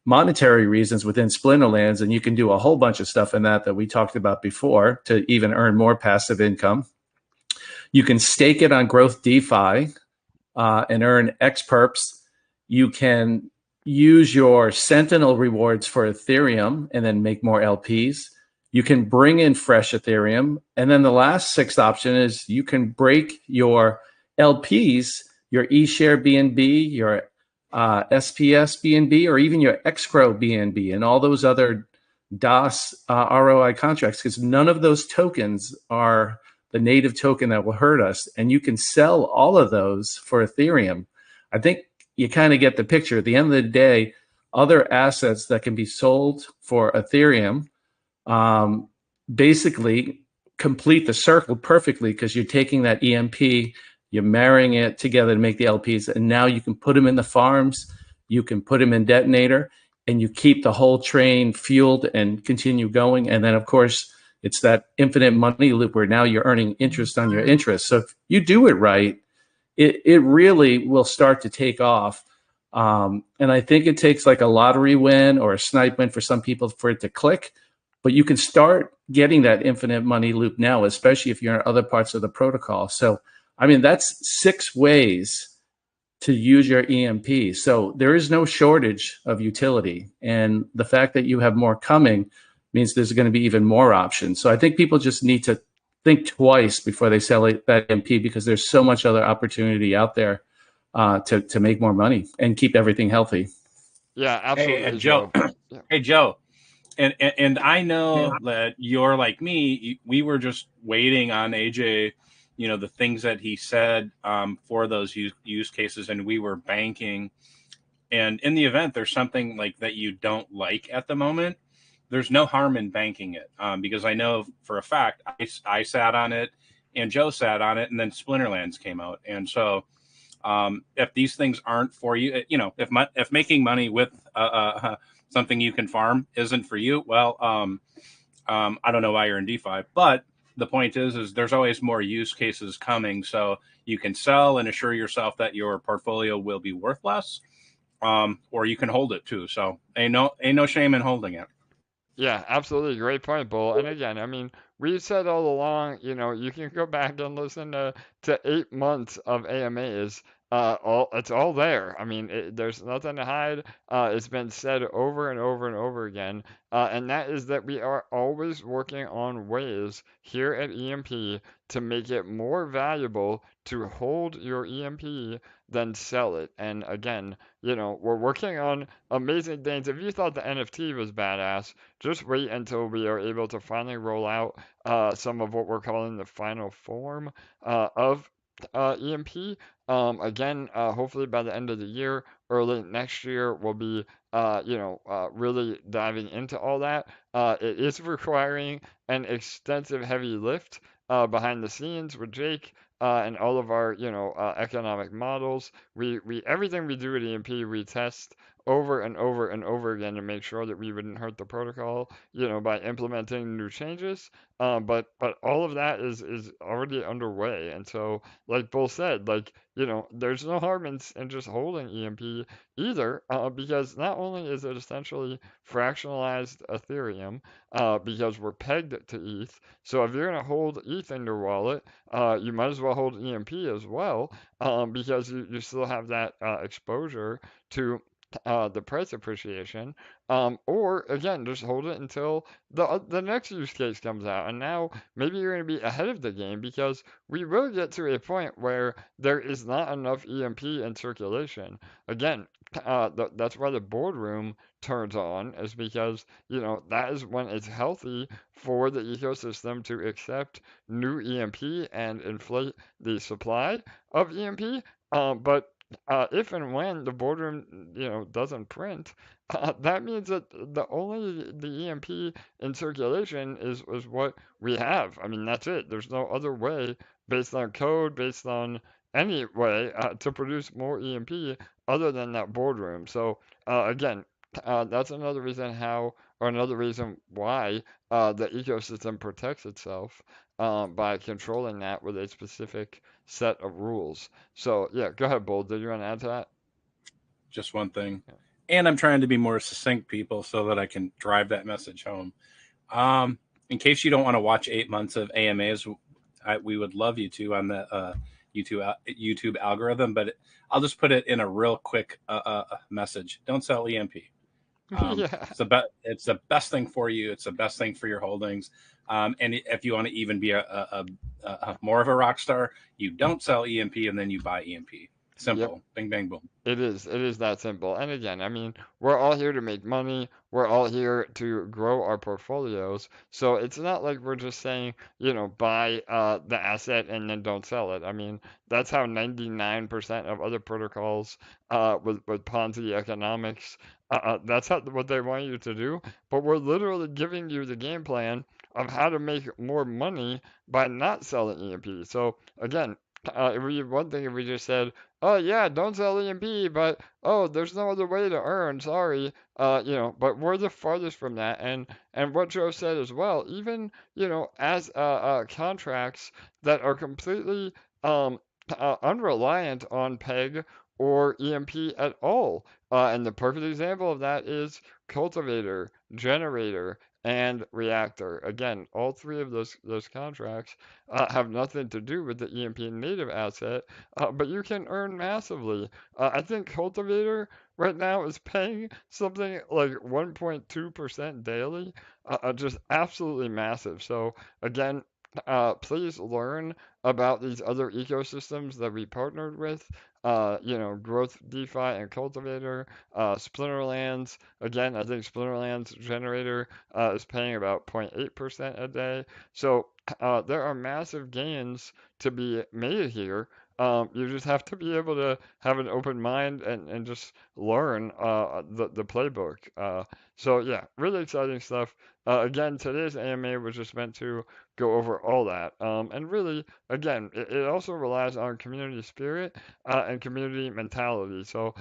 [SPEAKER 5] monetary reasons within Splinterlands. And you can do a whole bunch of stuff in that we talked about before to even earn more passive income. You can stake it on Growth DeFi and earn X perps. You can use your Sentinel rewards for Ethereum and then make more LPs. You can bring in fresh Ethereum. And then the last sixth option is you can break your LPs, your eShare BNB, your SPS BNB, or even your Xcro BNB and all those other DOS ROI contracts, because none of those tokens are the native token that will hurt us. And you can sell all of those for Ethereum. I think you kind of get the picture. At the end of the day, other assets that can be sold for Ethereum basically complete the circle perfectly, because you're taking that EMP, you're marrying it together to make the LPs, and now you can put them in the farms, you can put them in Detonator, and you keep the whole train fueled and continue going. And then, of course, it's that infinite money loop where now you're earning interest on your interest. So if you do it right, it really will start to take off. And I think it takes like a lottery win or a snipe win for some people for it to click. But you can start getting that infinite money loop now, especially if you're in other parts of the protocol. So, I mean, that's 6 ways to use your EMP. So there is no shortage of utility. And the fact that you have more coming means there's going to be even more options. So I think people just need to think twice before they sell that EMP, because there's so much other opportunity out there to make more money and keep everything healthy.
[SPEAKER 2] Yeah, absolutely.
[SPEAKER 3] Hey, Joe. Hey, Joe. And I know that you're like me. We were just waiting on AJ, you know, the things that he said for those use cases, and we were banking. And in the event there's something like that you don't like at the moment, there's no harm in banking it, because I know for a fact I sat on it and Joe sat on it, and then Splinterlands came out. And so if these things aren't for you, you know, if making money with something you can farm isn't for you, well, I don't know why you're in DeFi, but the point is there's always more use cases coming, so you can sell and assure yourself that your portfolio will be worth less, or you can hold it too. So ain't no shame in holding it.
[SPEAKER 2] Yeah, absolutely. Great point, Bull. And again, I mean, we said all along, you know, you can go back and listen to 8 months of AMAs. It's all there. I mean, there's nothing to hide. It's been said over and over and over again. And that is that we are always working on ways here at EMP to make it more valuable to hold your EMP than sell it. And again, you know, we're working on amazing things. If you thought the NFT was badass, just wait until we are able to finally roll out some of what we're calling the final form of EMP. Again, hopefully by the end of the year, early next year, we'll be, really diving into all that. It is requiring an extensive heavy lift behind the scenes with Jake. And all of our, economic models, everything we do at EMP, we test over and over and over again to make sure that we wouldn't hurt the protocol, by implementing new changes. But all of that is already underway. And so, like Bull said, there's no harm in just holding EMP either, because not only is it essentially fractionalized Ethereum, because we're pegged to ETH. So if you're going to hold ETH in your wallet, you might as well hold EMP as well, because you still have that exposure to the price appreciation, or again, just hold it until the next use case comes out. And now maybe you're going to be ahead of the game, because we will get to a point where there is not enough EMP in circulation. Again, that's why the boardroom turns on, is because that is when it's healthy for the ecosystem to accept new EMP and inflate the supply of EMP. But if and when the boardroom, doesn't print, that means that the EMP in circulation is what we have. I mean, that's it. There's no other way, based on code, based on any way, to produce more EMP other than that boardroom. So again, that's another reason why the ecosystem protects itself by controlling that with a specific set of rules. So yeah, go ahead, Bull. Did you want to add to that?
[SPEAKER 3] Just one thing. And I'm trying to be more succinct, people, so that I can drive that message home. In case you don't want to watch 8 months of AMAs, we would love you to on the YouTube algorithm, but I'll just put it in a real quick message. Don't sell EMP.
[SPEAKER 2] Yeah.
[SPEAKER 3] It's the best thing for you. It's the best thing for your holdings. And if you want to even be a more of a rock star, you don't sell EMP and then you buy EMP. Simple.
[SPEAKER 2] Yep.
[SPEAKER 3] Bing, bang, boom.
[SPEAKER 2] It is that simple. And again, I mean, we're all here to make money. We're all here to grow our portfolios. So it's not like we're just saying, buy the asset and then don't sell it. I mean, that's how 99% of other protocols with Ponzi economics, that's what they want you to do. But we're literally giving you the game plan of how to make more money by not selling EMP. So again, one thing if we just said, oh yeah, don't sell EMP, but oh, there's no other way to earn. Sorry, but we're the farthest from that. And what Joe said as well, even as contracts that are completely unreliant on PEG or EMP at all. And the perfect example of that is cultivator, generator, and reactor. Again, all three of those contracts have nothing to do with the EMP native asset, but you can earn massively. I think cultivator right now is paying something like 1.2% daily, just absolutely massive. So again, please learn about these other ecosystems that we partnered with. Growth, DeFi, and Cultivator, Splinterlands. Again, I think Splinterlands generator is paying about 0.8% a day. So there are massive gains to be made here. You just have to be able to have an open mind and just learn the playbook. So yeah, really exciting stuff. Again, today's AMA was just meant to go over all that. And really, again, it also relies on community spirit and community mentality. So,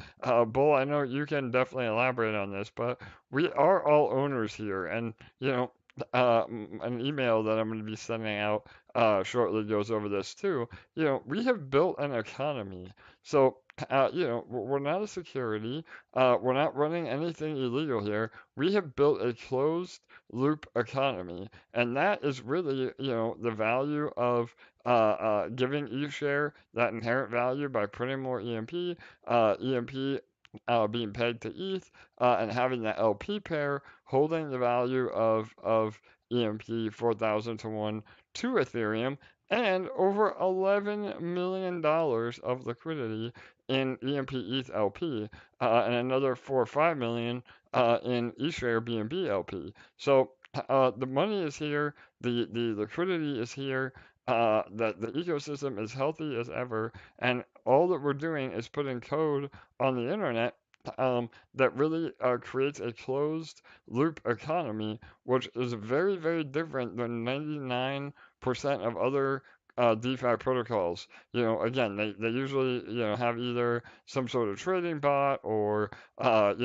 [SPEAKER 2] Bull, I know you can definitely elaborate on this, but we are all owners here. And, an email that I'm going to be sending out shortly goes over this too. We have built an economy. So, we're not a security. We're not running anything illegal here. We have built a closed loop economy. And that is really, the value of giving each share that inherent value by printing more EMP, EMP being pegged to ETH, and having that LP pair holding the value of EMP 4,000 to 1 to Ethereum, and over $11 million of liquidity in EMP ETH LP, and another 4 or 5 million in eShare BNB LP. So the money is here, the liquidity is here, the ecosystem is healthy as ever, and all that we're doing is putting code on the internet that really creates a closed loop economy, which is very, very different than 99% of other DeFi protocols. Again, they usually, have either some sort of trading bot or, a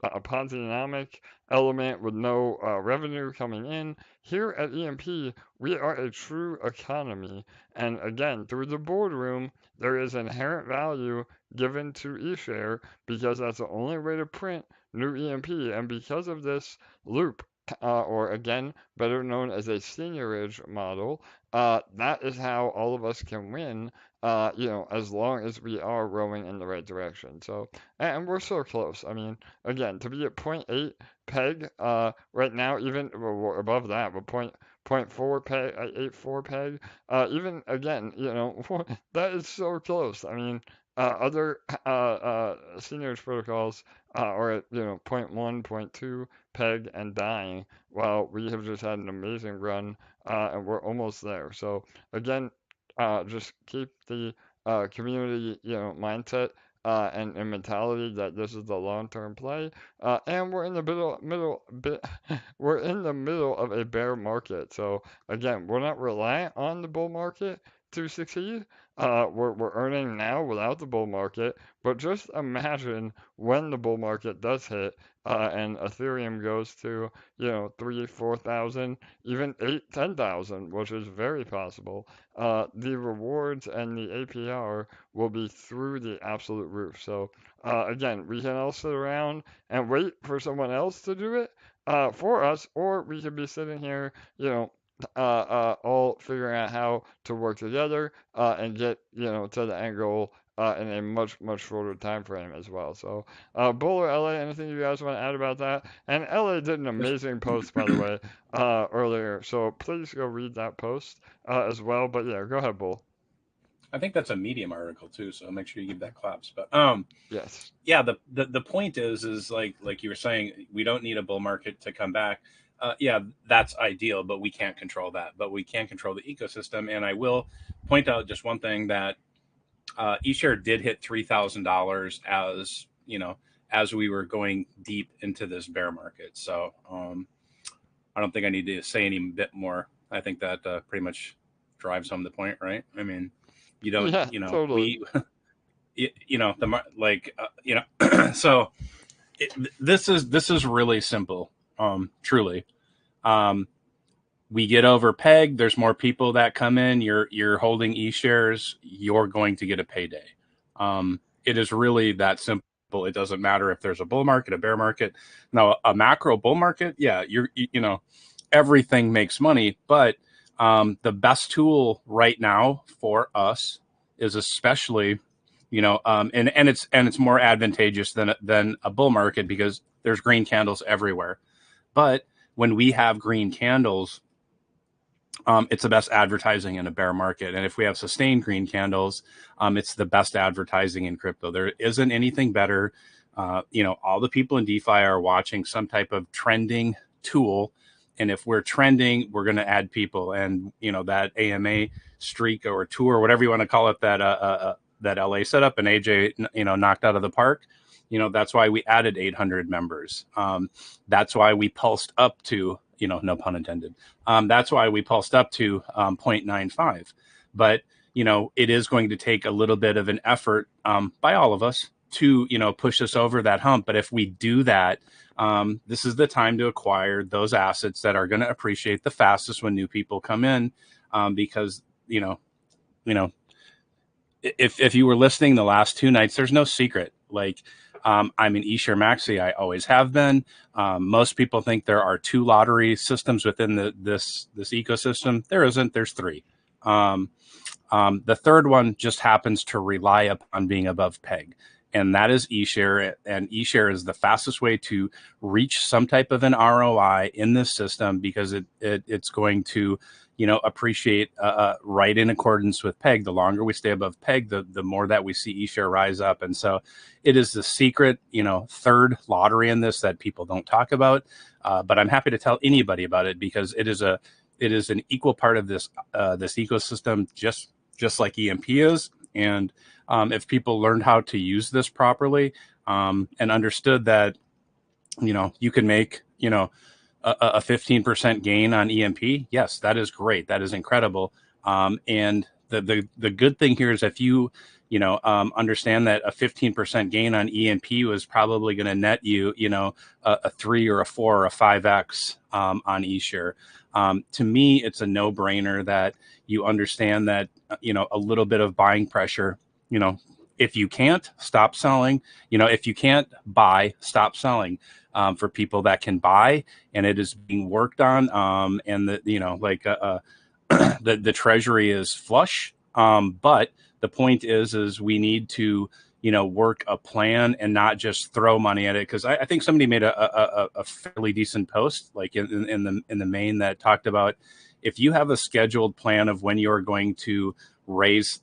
[SPEAKER 2] Ponzi-nomic element with no revenue coming in. Here at EMP, we are a true economy. And again, through the boardroom, there is inherent value given to eShare because that's the only way to print new EMP. And because of this loop, or again, better known as a seigniorage model, that is how all of us can win, as long as we are rowing in the right direction. So, and we're so close. I mean, again, to be at 0.8 peg, right now, even we're above that, but 0.4 peg, 0.84 peg, even again, that is so close. I mean, other seniors protocols are at zero point 0.1, 0.2 peg and dying, while we have just had an amazing run and we're almost there. So again, just keep the community mindset and mentality that this is the long-term play, and we're in the we're in the middle of a bear market. So again, we're not reliant on the bull market to succeed. We're earning now without the bull market, but just imagine when the bull market does hit, and Ethereum goes to 3, 4,000, even 8, 10,000, which is very possible. The rewards and the APR will be through the absolute roof. So again, we can all sit around and wait for someone else to do it for us, or we could be sitting here, all figuring out how to work together and get to the end goal in a much shorter time frame as well. So, Bull or LA, anything you guys want to add about that? And LA did an amazing post, by the way, earlier. So please go read that post as well. But yeah, go ahead, Bull.
[SPEAKER 3] I think that's a Medium article too, so make sure you give that claps. But
[SPEAKER 2] yes,
[SPEAKER 3] yeah, the point is like you were saying, we don't need a bull market to come back. Yeah, that's ideal, but we can't control that. But we can control the ecosystem. And I will point out just one thing, that eShare did hit $3,000 as we were going deep into this bear market. So I don't think I need to say any bit more. I think that pretty much drives home the point, right? I mean, you don't,
[SPEAKER 2] yeah, totally.
[SPEAKER 3] So this is really simple. Truly. We get over peg. There's more people that come in. You're holding eShares. You're going to get a payday. It is really that simple. It doesn't matter if there's a bull market, a bear market. Now, a macro bull market, yeah, everything makes money. But the best tool right now for us is especially, and it's more advantageous than a bull market because there's green candles everywhere. But when we have green candles, it's the best advertising in a bear market. And if we have sustained green candles, it's the best advertising in crypto. There isn't anything better. All the people in DeFi are watching some type of trending tool. And if we're trending, we're going to add people. And, that AMA streak or tour, whatever you want to call it, that LA setup and AJ, knocked out of the park. That's why we added 800 members. That's why we pulsed up to, no pun intended. That's why we pulsed up to 0.95. But, it is going to take a little bit of an effort by all of us to, push us over that hump. But if we do that, this is the time to acquire those assets that are going to appreciate the fastest when new people come in, because, if you were listening the last 2 nights, there's no secret. Like, I'm an eShare Maxi. I always have been. Most people think there are 2 lottery systems within this ecosystem. There isn't. There's 3. The third one just happens to rely upon being above peg, and that is eShare. And eShare is the fastest way to reach some type of an ROI in this system because it's going to appreciate right in accordance with peg. The longer we stay above peg, the more that we see eShare rise up. And so it is the secret, third lottery in this that people don't talk about. But I'm happy to tell anybody about it because it is an equal part of this ecosystem, just like EMP is. And if people learned how to use this properly and understood that, you can make, a 15% gain on EMP. Yes, that is great. That is incredible. And the good thing here is if you understand that a 15% gain on EMP was probably going to net you, a 3 or a 4 or a 5x on eShare. To me, it's a no-brainer that you understand that, a little bit of buying pressure, if you can't, stop selling. If you can't buy, stop selling. For people that can buy, and it is being worked on, and the treasury is flush. But the point is we need to work a plan and not just throw money at it. Because I think somebody made a fairly decent post, like in the main, that talked about if you have a scheduled plan of when you're going to raise,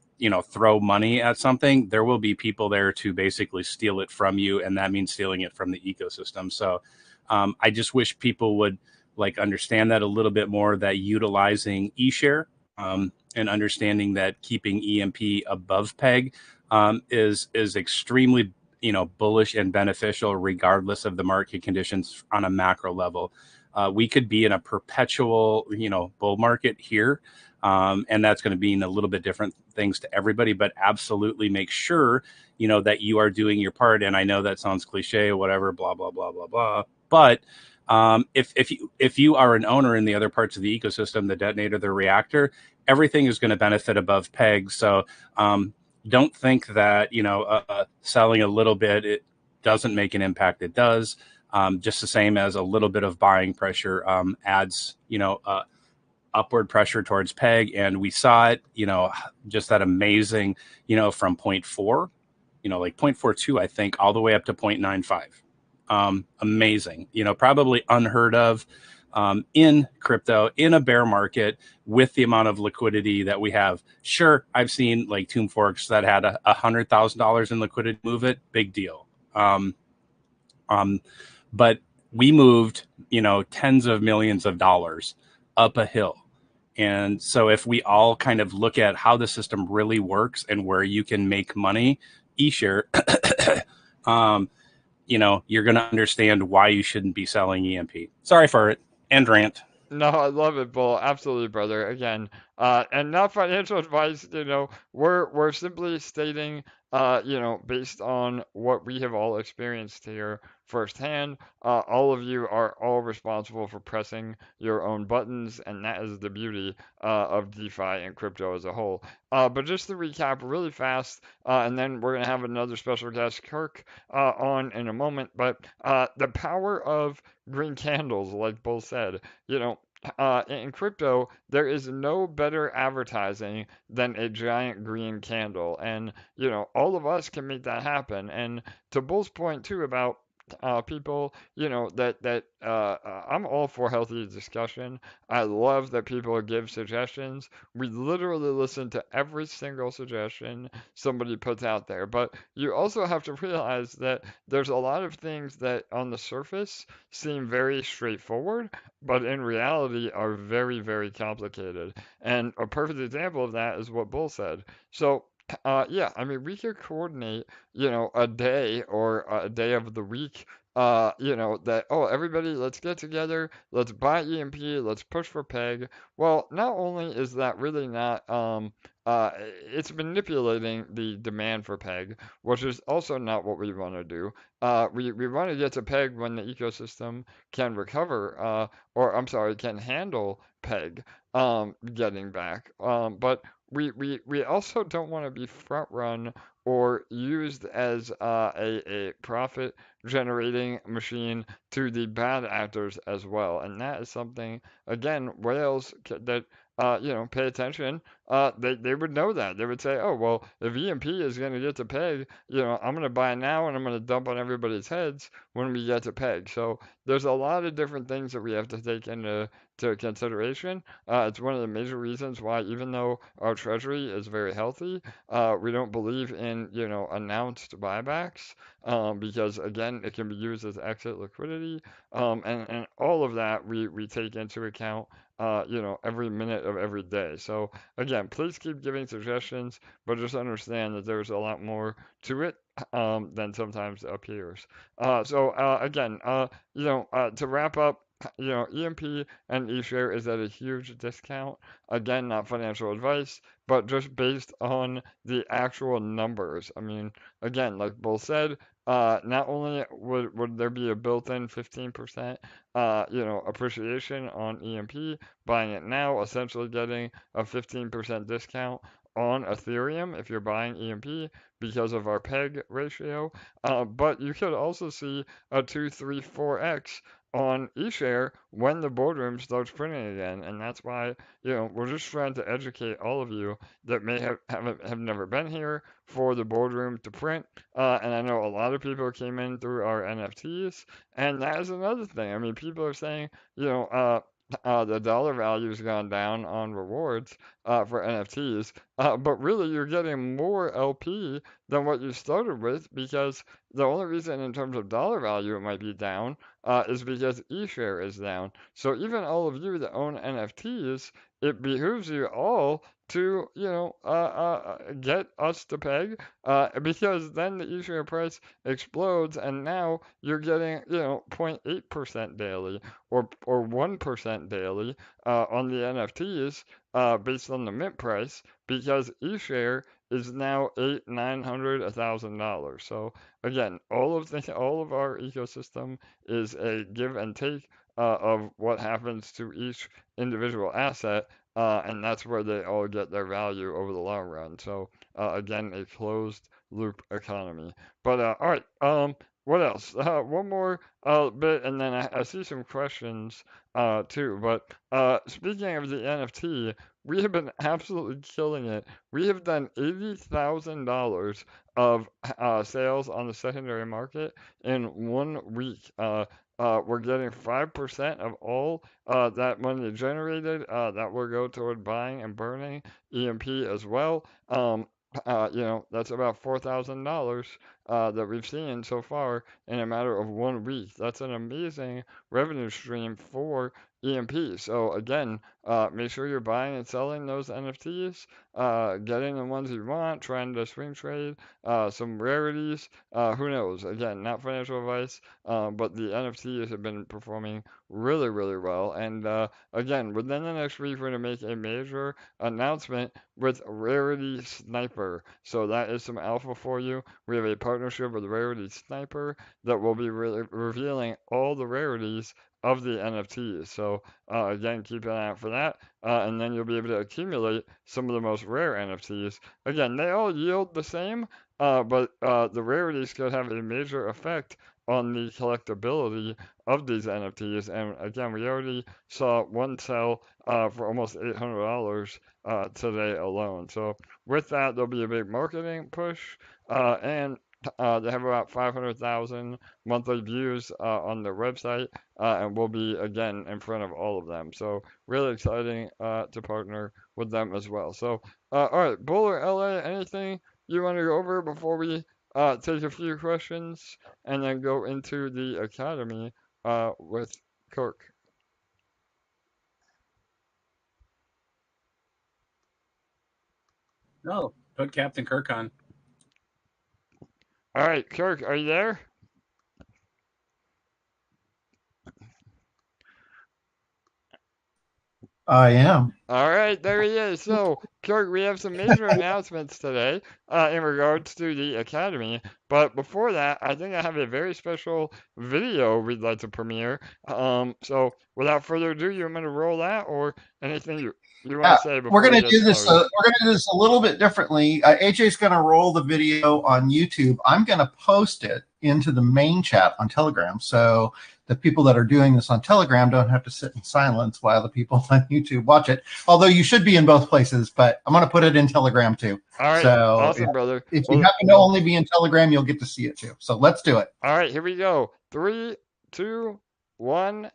[SPEAKER 3] throw money at something, there will be people there to basically steal it from you. And that means stealing it from the ecosystem. So I just wish people would understand that a little bit more, that utilizing eShare and understanding that keeping EMP above peg is extremely, bullish and beneficial regardless of the market conditions on a macro level. We could be in a perpetual, bull market here. And that's going to mean a little bit different things to everybody, but absolutely make sure, that you are doing your part. And I know that sounds cliche or whatever, blah, blah, blah, blah, blah. But if you are an owner in the other parts of the ecosystem, the detonator, the reactor, everything is going to benefit above peg. So don't think that, selling a little bit, it doesn't make an impact. It does. Just the same as a little bit of buying pressure adds, upward pressure towards peg, and we saw it, just that amazing, from 0.4, like 0.42, I think, all the way up to 0.95. Amazing, probably unheard of in crypto in a bear market with the amount of liquidity that we have. Sure, I've seen like Tomb Forks that had $100,000 in liquidity move it, big deal. But we moved, tens of millions of dollars up a hill. And so if we all kind of look at how the system really works and where you can make money, eShare, you're going to understand why you shouldn't be selling EMP. Sorry for it. And rant.
[SPEAKER 2] No, I love it, Bull. Absolutely, brother. Again, and not financial advice. We're simply stating, based on what we have all experienced here firsthand. All of you are all responsible for pressing your own buttons, and that is the beauty of DeFi and crypto as a whole. But just to recap really fast, and then we're gonna have another special guest, Kirk, on in a moment. But the power of green candles, like Bull said, in crypto, there is no better advertising than a giant green candle. And, all of us can make that happen. And to Bull's point, too, about people, I'm all for healthy discussion. I love that people give suggestions. We literally listen to every single suggestion somebody puts out there. But you also have to realize that there's a lot of things that on the surface seem very straightforward, but in reality are very, very complicated. And a perfect example of that is what Bull said. So, yeah, I mean, we could coordinate, a day or a day of the week, that, oh, everybody, let's get together, let's buy EMP, let's push for PEG. Well, not only is that really not, it's manipulating the demand for PEG, which is also not what we want to do. We want to get to PEG when the ecosystem can recover, or I'm sorry, can handle PEG getting back. But we also don't want to be front run or used as a profit generating machine to the bad actors as well. And that is something, again, whales that, pay attention, they would know that. They would say, oh, well, if EMP is going to get to PEG, I'm going to buy now and I'm going to dump on everybody's heads when we get to PEG. So there's a lot of different things that we have to take into consideration. It's one of the major reasons why, even though our treasury is very healthy, we don't believe in, announced buybacks, because again, it can be used as exit liquidity, and all of that we take into account, every minute of every day. So again, please keep giving suggestions, but just understand that there's a lot more to it than sometimes appears. Again, to wrap up, EMP and eShare is at a huge discount. Again, not financial advice, but just based on the actual numbers. I mean, again, like Bull said, not only would there be a built-in 15%, appreciation on EMP, buying it now, essentially getting a 15% discount on Ethereum if you're buying EMP because of our PEG ratio. But you could also see a 2, 3, 4x on eShare when the boardroom starts printing again. And that's why, we're just trying to educate all of you that may have never been here for the boardroom to print. And I know a lot of people came in through our NFTs. And that is another thing. I mean, people are saying, the dollar value has gone down on rewards for NFTs, but really you're getting more LP than what you started with, because the only reason in terms of dollar value it might be down is because eShare is down. So even all of you that own NFTs, it behooves you all to, get us to PEG, because then the eShare price explodes, and now you're getting, 0.8% daily or 1% daily on the NFTs based on the mint price, because eShare is now $800, $900, $1,000. So again, all of our ecosystem is a give and take of what happens to each individual asset, and that's where they all get their value over the long run. So again, a closed loop economy. But all right, what else? One more bit, and then I see some questions too. But speaking of the NFT, we have been absolutely killing it. We have done $80,000 of sales on the secondary market in 1 week. We're getting 5% of all that money generated that will go toward buying and burning EMP as well. That's about $4,000 that we've seen so far in a matter of 1 week. That's an amazing revenue stream for EMP. So again, make sure you're buying and selling those NFTs, getting the ones you want, trying to swing trade, some rarities. Who knows? Again, not financial advice, but the NFTs have been performing really, really well. And again, within the next week, we're going to make a major announcement with Rarity Sniper. So that is some alpha for you. We have a partnership with Rarity Sniper that will be revealing all the rarities of the NFTs. So again, keep an eye out for that. And then you'll be able to accumulate some of the most rare NFTs. Again, they all yield the same, but the rarities could have a major effect on the collectability of these NFTs. And again, we already saw one sell for almost $800 today alone. So with that, there'll be a big marketing push, and they have about 500,000 monthly views on their website, and we'll be again in front of all of them. So really exciting to partner with them as well. So all right, Buller LA, anything you want to go over before we take a few questions and then go into the academy with Kirk?
[SPEAKER 3] No, put Captain Kirk on.
[SPEAKER 2] All right, Kirk, are you there?
[SPEAKER 6] I am.
[SPEAKER 2] All right, there he is. So, Kirk, we have some major announcements today in regards to the Academy. But before that, I think I have a very special video we'd like to premiere. So, without further ado, you want me to roll that or anything you want to say before
[SPEAKER 6] we're going to do this.
[SPEAKER 2] started?
[SPEAKER 6] We're going to do this a little bit differently. AJ's going to roll the video on YouTube. I'm going to post it into the main chat on Telegram, so the people that are doing this on Telegram don't have to sit in silence while the people on YouTube watch it. Although you should be in both places, but I'm going to put it in Telegram too.
[SPEAKER 2] All right,
[SPEAKER 6] so
[SPEAKER 2] awesome, brother.
[SPEAKER 6] If you happen to only be in Telegram, you'll get to see it too. So let's do it.
[SPEAKER 2] All right, here we go. 3, 2, 1.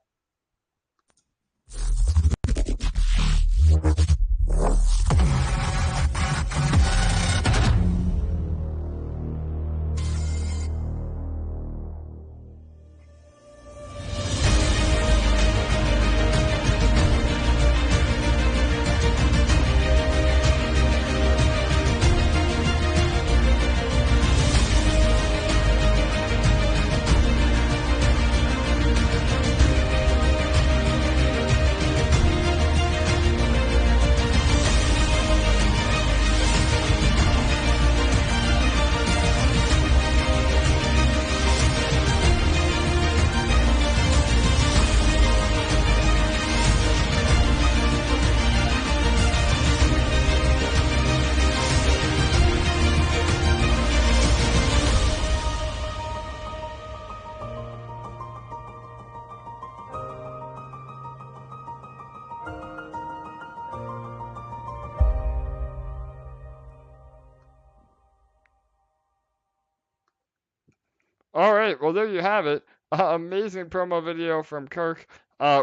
[SPEAKER 2] All right, well, there you have it. Amazing promo video from Kirk.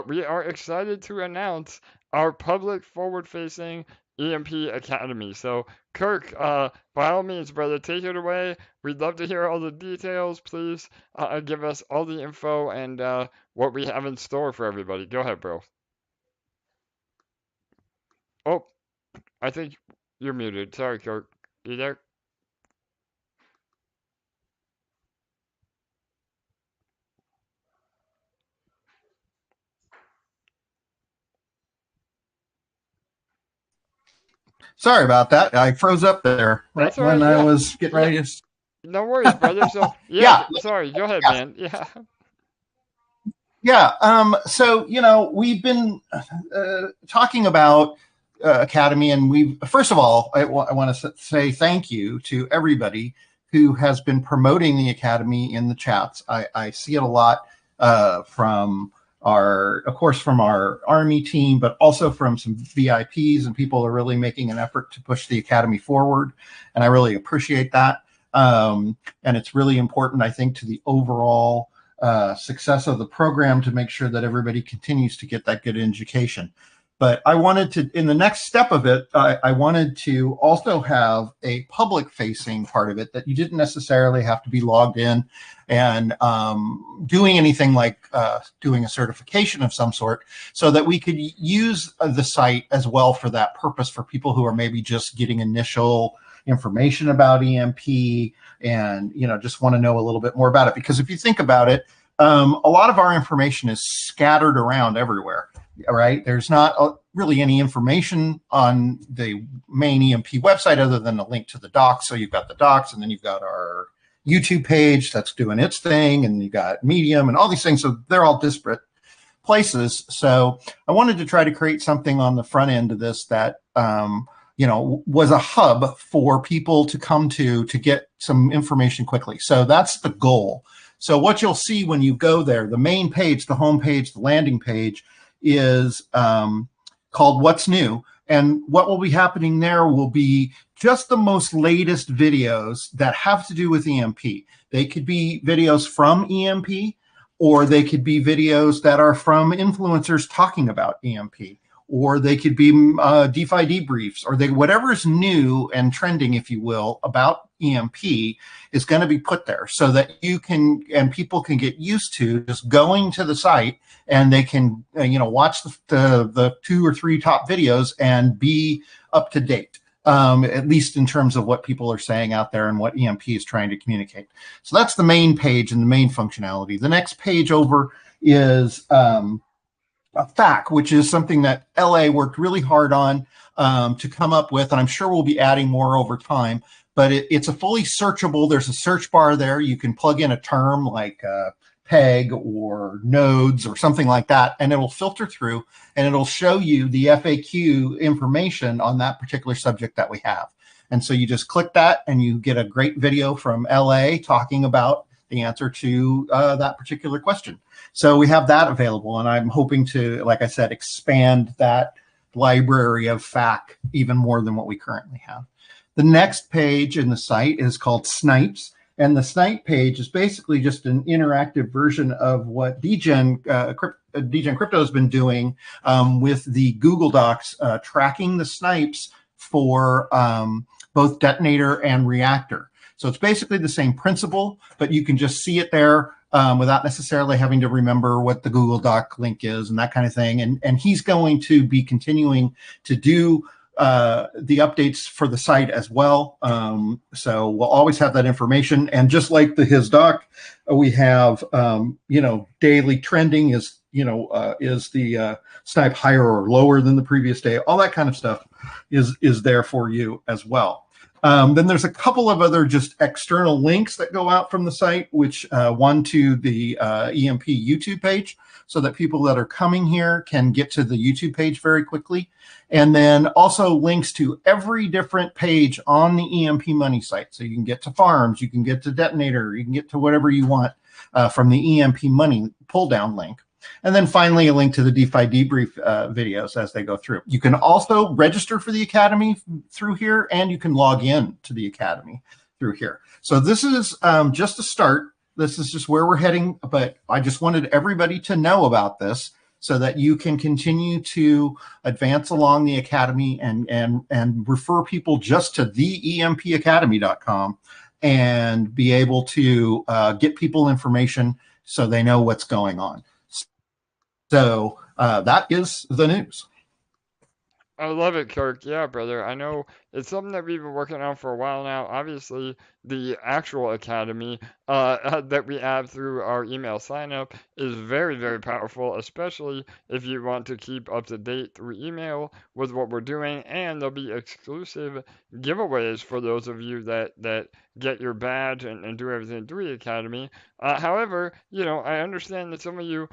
[SPEAKER 2] We are excited to announce our public forward-facing EMP Academy. So, Kirk, by all means, brother, take it away. We'd love to hear all the details. Please give us all the info and what we have in store for everybody. Go ahead, bro. Oh, I think you're muted. Sorry, Kirk. You there?
[SPEAKER 6] Sorry about that. I froze up there
[SPEAKER 2] That's
[SPEAKER 6] right
[SPEAKER 2] all
[SPEAKER 6] when
[SPEAKER 2] right,
[SPEAKER 6] I
[SPEAKER 2] yeah.
[SPEAKER 6] was getting ready to.
[SPEAKER 2] No worries, brother. So, yeah, sorry. Go ahead, man. Yeah.
[SPEAKER 6] Yeah. So, we've been talking about Academy, and first of all, I want to say thank you to everybody who has been promoting the Academy in the chats. I see it a lot from of course, from our Army team, but also from some VIPs, and people are really making an effort to push the Academy forward. And I really appreciate that. And it's really important, I think, to the overall success of the program to make sure that everybody continues to get that good education. But I wanted to, in the next step of it, I wanted to also have a public-facing part of it that you didn't necessarily have to be logged in and doing anything like doing a certification of some sort, so that we could use the site as well for that purpose, for people who are maybe just getting initial information about EMP and just want to know a little bit more about it. Because if you think about it, a lot of our information is scattered around everywhere. Right? There's not really any information on the main EMP website other than a link to the docs. So you've got the docs, and then you've got our YouTube page that's doing its thing, and you've got Medium and all these things. So they're all disparate places. So I wanted to try to create something on the front end of this that was a hub for people to come to get some information quickly. So that's the goal. So what you'll see when you go there, the main page, the home page, the landing page, is called What's New. And what will be happening there will be just the most latest videos that have to do with EMP. They could be videos from EMP, or they could be videos that are from influencers talking about EMP, or they could be DeFi debriefs, or whatever's new and trending, if you will, about EMP is going to be put there, so that you can, and people can get used to just going to the site, and they can watch the 2 or 3 top videos and be up to date, at least in terms of what people are saying out there and what EMP is trying to communicate. So that's the main page and the main functionality. The next page over is a FAQ, which is something that LA worked really hard on to come up with, and I'm sure we'll be adding more over time. But it's a fully searchable. There's a search bar there. You can plug in a term like peg or nodes or something like that, and it'll filter through, and it'll show you the FAQ information on that particular subject that we have. And so you just click that, and you get a great video from LA talking about the answer to that particular question. So we have that available, and I'm hoping to, like I said, expand that library of FAQ even more than what we currently have. The next page in the site is called Snipes, and the Snipe page is basically just an interactive version of what DGen Crypto has been doing with the Google Docs, tracking the snipes for both Detonator and Reactor. So it's basically the same principle, but you can just see it there without necessarily having to remember what the Google Doc link is and that kind of thing. And he's going to be continuing to do the updates for the site as well. So we'll always have that information. And just like his doc, we have, daily trending is the snipe higher or lower than the previous day. All that kind of stuff is there for you as well. Then there's a couple of other just external links that go out from the site, which one to the EMP YouTube page, so that people that are coming here can get to the YouTube page very quickly. And then also links to every different page on the EMP Money site. So you can get to farms, you can get to Detonator, you can get to whatever you want from the EMP Money pull down link. And then finally, a link to the DeFi debrief videos as they go through. You can also register for the Academy through here, and you can log in to the Academy through here. So this is just a start. This is just where we're heading, but I just wanted everybody to know about this so that you can continue to advance along the Academy and refer people just to the EMPacademy.com and be able to get people information so they know what's going on. So that is the news.
[SPEAKER 2] I love it, Kirk. Yeah, brother. I know it's something that we've been working on for a while now. Obviously, the actual academy that we have through our email sign up is very, very powerful, especially if you want to keep up to date through email with what we're doing. And there'll be exclusive giveaways for those of you that get your badge and do everything through the academy. However, I understand that some of you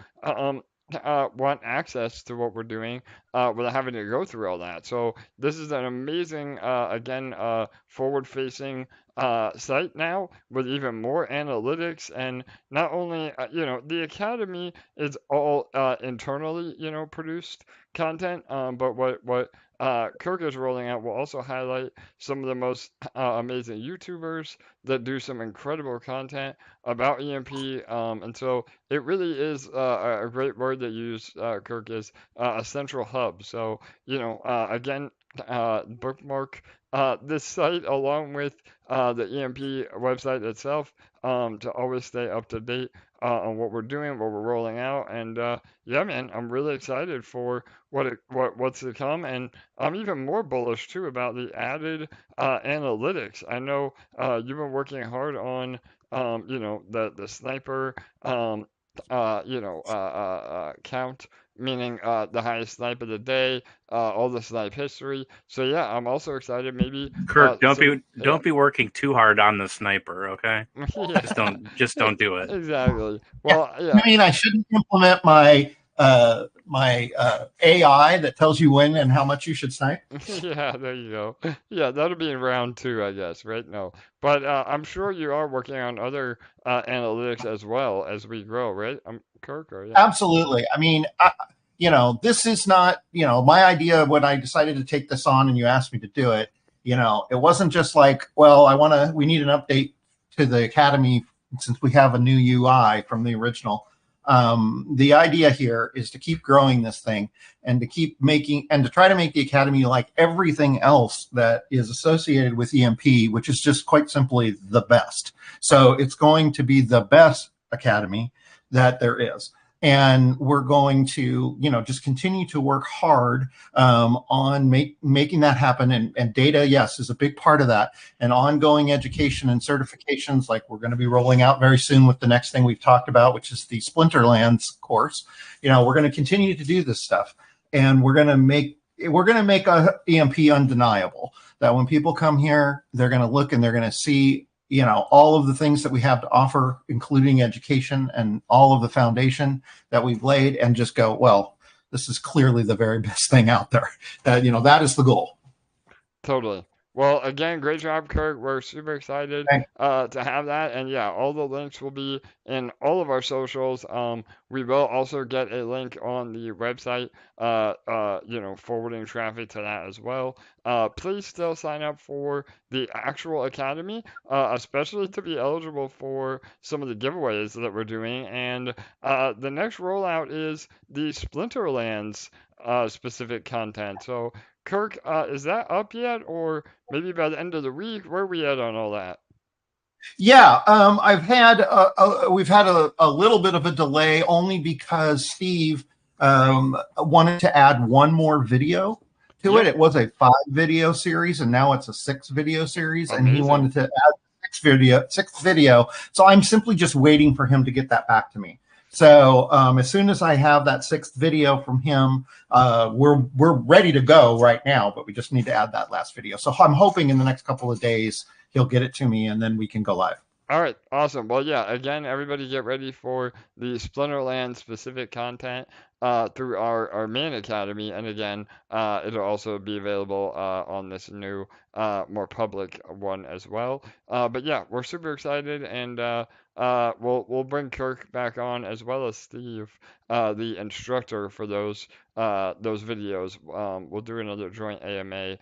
[SPEAKER 2] want access to what we're doing without having to go through all that. So this is an amazing, again, forward-facing site now with even more analytics. And not only, the Academy is all internally, produced content, but what Kirk is rolling out will also highlight some of the most amazing YouTubers that do some incredible content about EMP. And so it really is a great word that you use, Kirk, is a central hub. So, again, bookmark this site along with the EMP website itself to always stay up to date on what we're doing, what we're rolling out. And yeah, man, I'm really excited for what's to come. And I'm even more bullish too about the added analytics. I know you've been working hard on the sniper count, meaning the highest snipe of the day, all the snipe history. So yeah, I'm also excited. Maybe
[SPEAKER 3] Kirk, don't be working too hard on the sniper, okay?
[SPEAKER 2] Yeah.
[SPEAKER 3] Just don't do it.
[SPEAKER 2] Exactly. Well, yeah.
[SPEAKER 6] I mean, I shouldn't implement my AI that tells you when and how much you should snipe.
[SPEAKER 2] Yeah, there you go. Yeah, that'll be in round 2, I guess, right? No, but I'm sure you are working on other analytics as well as we grow, right? Kirk, or yeah.
[SPEAKER 6] Absolutely. I mean, this is not, my idea when I decided to take this on and you asked me to do it. It wasn't just like, well, we need an update to the Academy since we have a new UI from the original. The idea here is to keep growing this thing and to try to make the Academy like everything else that is associated with EMP, which is just quite simply the best. So it's going to be the best Academy that there is. And we're going to, just continue to work hard on making that happen. And data, yes, is a big part of that. And ongoing education and certifications, like we're going to be rolling out very soon with the next thing we've talked about, which is the Splinterlands course. We're going to continue to do this stuff, and we're going to make a EMP undeniable. That when people come here, they're going to look and they're going to see all of the things that we have to offer, including education and all of the foundation that we've laid, and just go, well, this is clearly the very best thing out there. That is the goal.
[SPEAKER 2] Totally. Well, again, great job, Kirk. We're super excited to have that. And yeah, all the links will be in all of our socials. We will also get a link on the website, forwarding traffic to that as well. Please still sign up for the actual Academy, especially to be eligible for some of the giveaways that we're doing. And the next rollout is the Splinterlands specific content. So Kirk, is that up yet, or maybe by the end of the week? Where are we at on all that?
[SPEAKER 6] Yeah, we've had a little bit of a delay only because Steve wanted to add one more video to it. It was a 5-video series, and now it's a 6-video series. Amazing. And he wanted to add sixth video. So I'm simply just waiting for him to get that back to me. So as soon as I have that 6th video from him, we're ready to go right now, but we just need to add that last video. So I'm hoping in the next couple of days he'll get it to me, and then we can go live.
[SPEAKER 2] All right, awesome. Well, yeah, again, everybody get ready for the Splinterland specific content through our main Academy. And again, it'll also be available on this new, more public one as well. But yeah, we're super excited, and we'll bring Kirk back on as well as Steve, the instructor for those videos. We'll do another joint AMA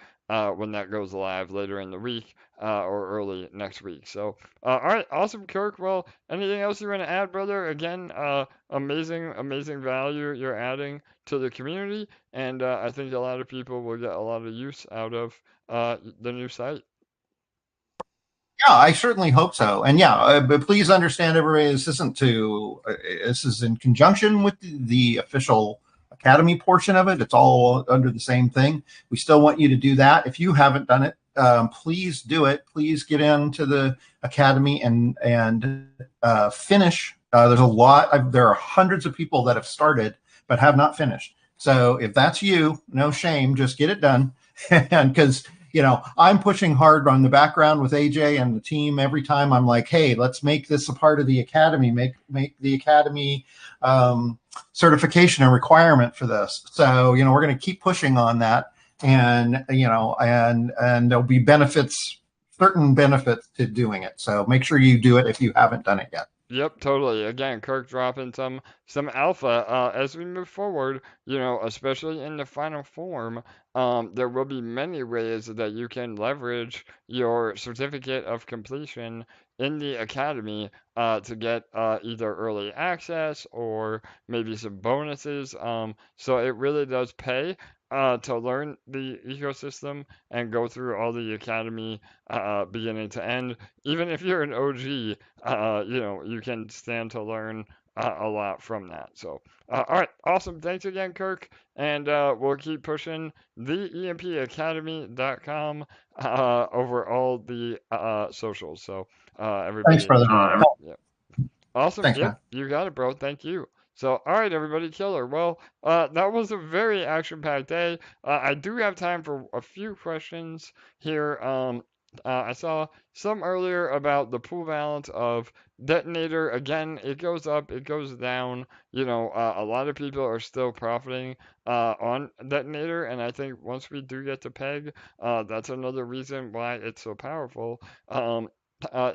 [SPEAKER 2] when that goes live later in the week or early next week. So, all right, awesome, Kirk. Well, anything else you want to add, brother? Again, amazing value you're adding to the community, and I think a lot of people will get a lot of use out of the new site.
[SPEAKER 6] Yeah, I certainly hope so. And yeah, but please understand, everybody, this is in conjunction with the official Academy portion of it. It's all under the same thing. We still want you to do that. If you haven't done it, please do it. Please get into the Academy and finish. There's a lot. There are hundreds of people that have started but have not finished. So if that's you, no shame, just get it done. And because I'm pushing hard on the background with AJ and the team every time. I'm like, hey, let's make this a part of the Academy. Make the Academy certification a requirement for this. So we're going to keep pushing on that, and and there'll be benefits certain benefits to doing it. So make sure you do it if you haven't done it yet.
[SPEAKER 2] Yep, totally. Again, Kirk dropping some alpha as we move forward. Especially in the final form, there will be many ways that you can leverage your certificate of completion in the academy to get either early access or maybe some bonuses. So it really does pay to learn the ecosystem and go through all the academy beginning to end. Even if you're an OG, you can stand to learn a lot from that. So, all right, awesome. Thanks again, Kirk. And we'll keep pushing the EMPacademy.com over all the socials. So,
[SPEAKER 6] Thanks,
[SPEAKER 2] everybody,
[SPEAKER 6] brother.
[SPEAKER 2] yeah. Awesome.
[SPEAKER 6] Thanks, man.
[SPEAKER 2] Yep, you got it, bro. Thank you. So, all right, everybody, killer. Well, that was a very action-packed day. I do have time for a few questions here. I saw some earlier about the pool balance of Detonator. Again, it goes up, it goes down. A lot of people are still profiting on Detonator, and I think once we do get to peg, that's another reason why it's so powerful.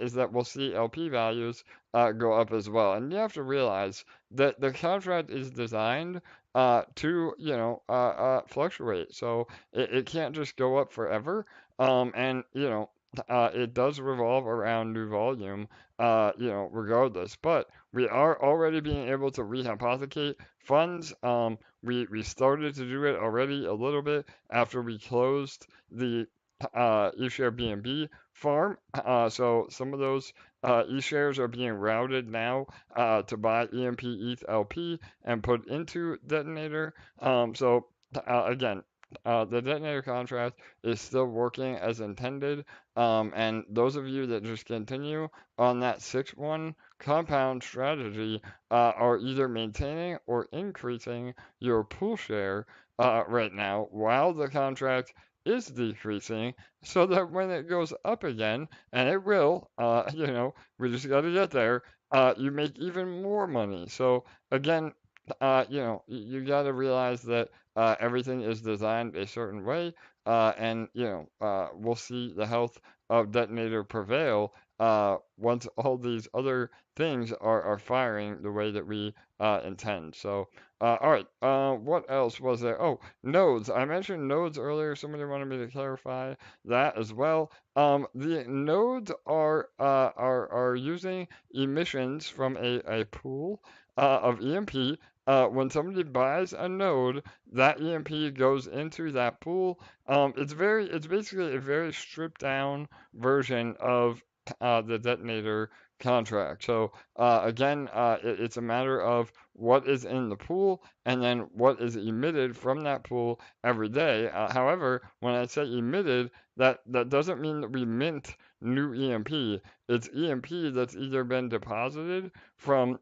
[SPEAKER 2] Is that we'll see LP values go up as well. And you have to realize that the contract is designed to, fluctuate. So it can't just go up forever. And, it does revolve around new volume, regardless. But we are already being able to rehypothecate funds. We started to do it already a little bit after we closed the eShare BNB farm. So some of those eShares are being routed now to buy EMP ETH LP and put into Detonator. Again, the Detonator contract is still working as intended. And those of you that just continue on that 6-1 compound strategy are either maintaining or increasing your pool share right now while the contract is decreasing, so that when it goes up again, and it will, we just got to get there, you make even more money. So again, you got to realize that everything is designed a certain way, and we'll see the health of Detonator prevail once all these other things are firing the way that we intend. So, all right, what else was there? Oh, nodes. I mentioned nodes earlier. Somebody wanted me to clarify that as well. The nodes are using emissions from a pool of EMP. When somebody buys a node, that EMP goes into that pool. It's basically a very stripped down version of the Detonator contract. So again, it's a matter of what is in the pool and then what is emitted from that pool every day. However, when I say emitted, that doesn't mean that we mint new EMP. It's EMP that's either been deposited from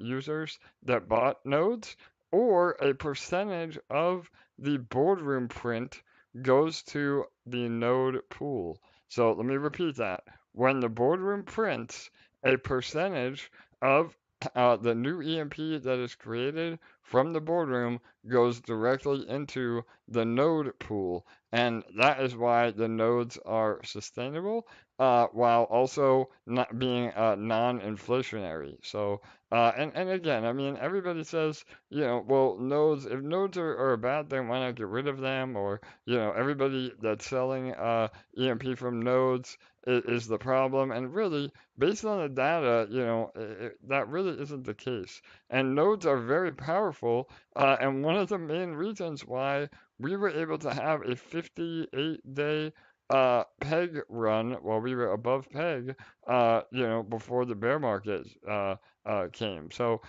[SPEAKER 2] users that bought nodes, or a percentage of the boardroom print goes to the node pool. So let me repeat that. When the boardroom prints, a percentage of the new EMP that is created from the boardroom goes directly into the node pool. And that is why the nodes are sustainable while also not being non-inflationary. So, and again, I mean, everybody says, well, nodes, if nodes are a bad thing, why not get rid of them? Or, everybody that's selling EMP from nodes is the problem. And really, based on the data, that really isn't the case. And nodes are very powerful. And one of the main reasons why we were able to have a 58-day peg run while we were above peg, before the bear market came. So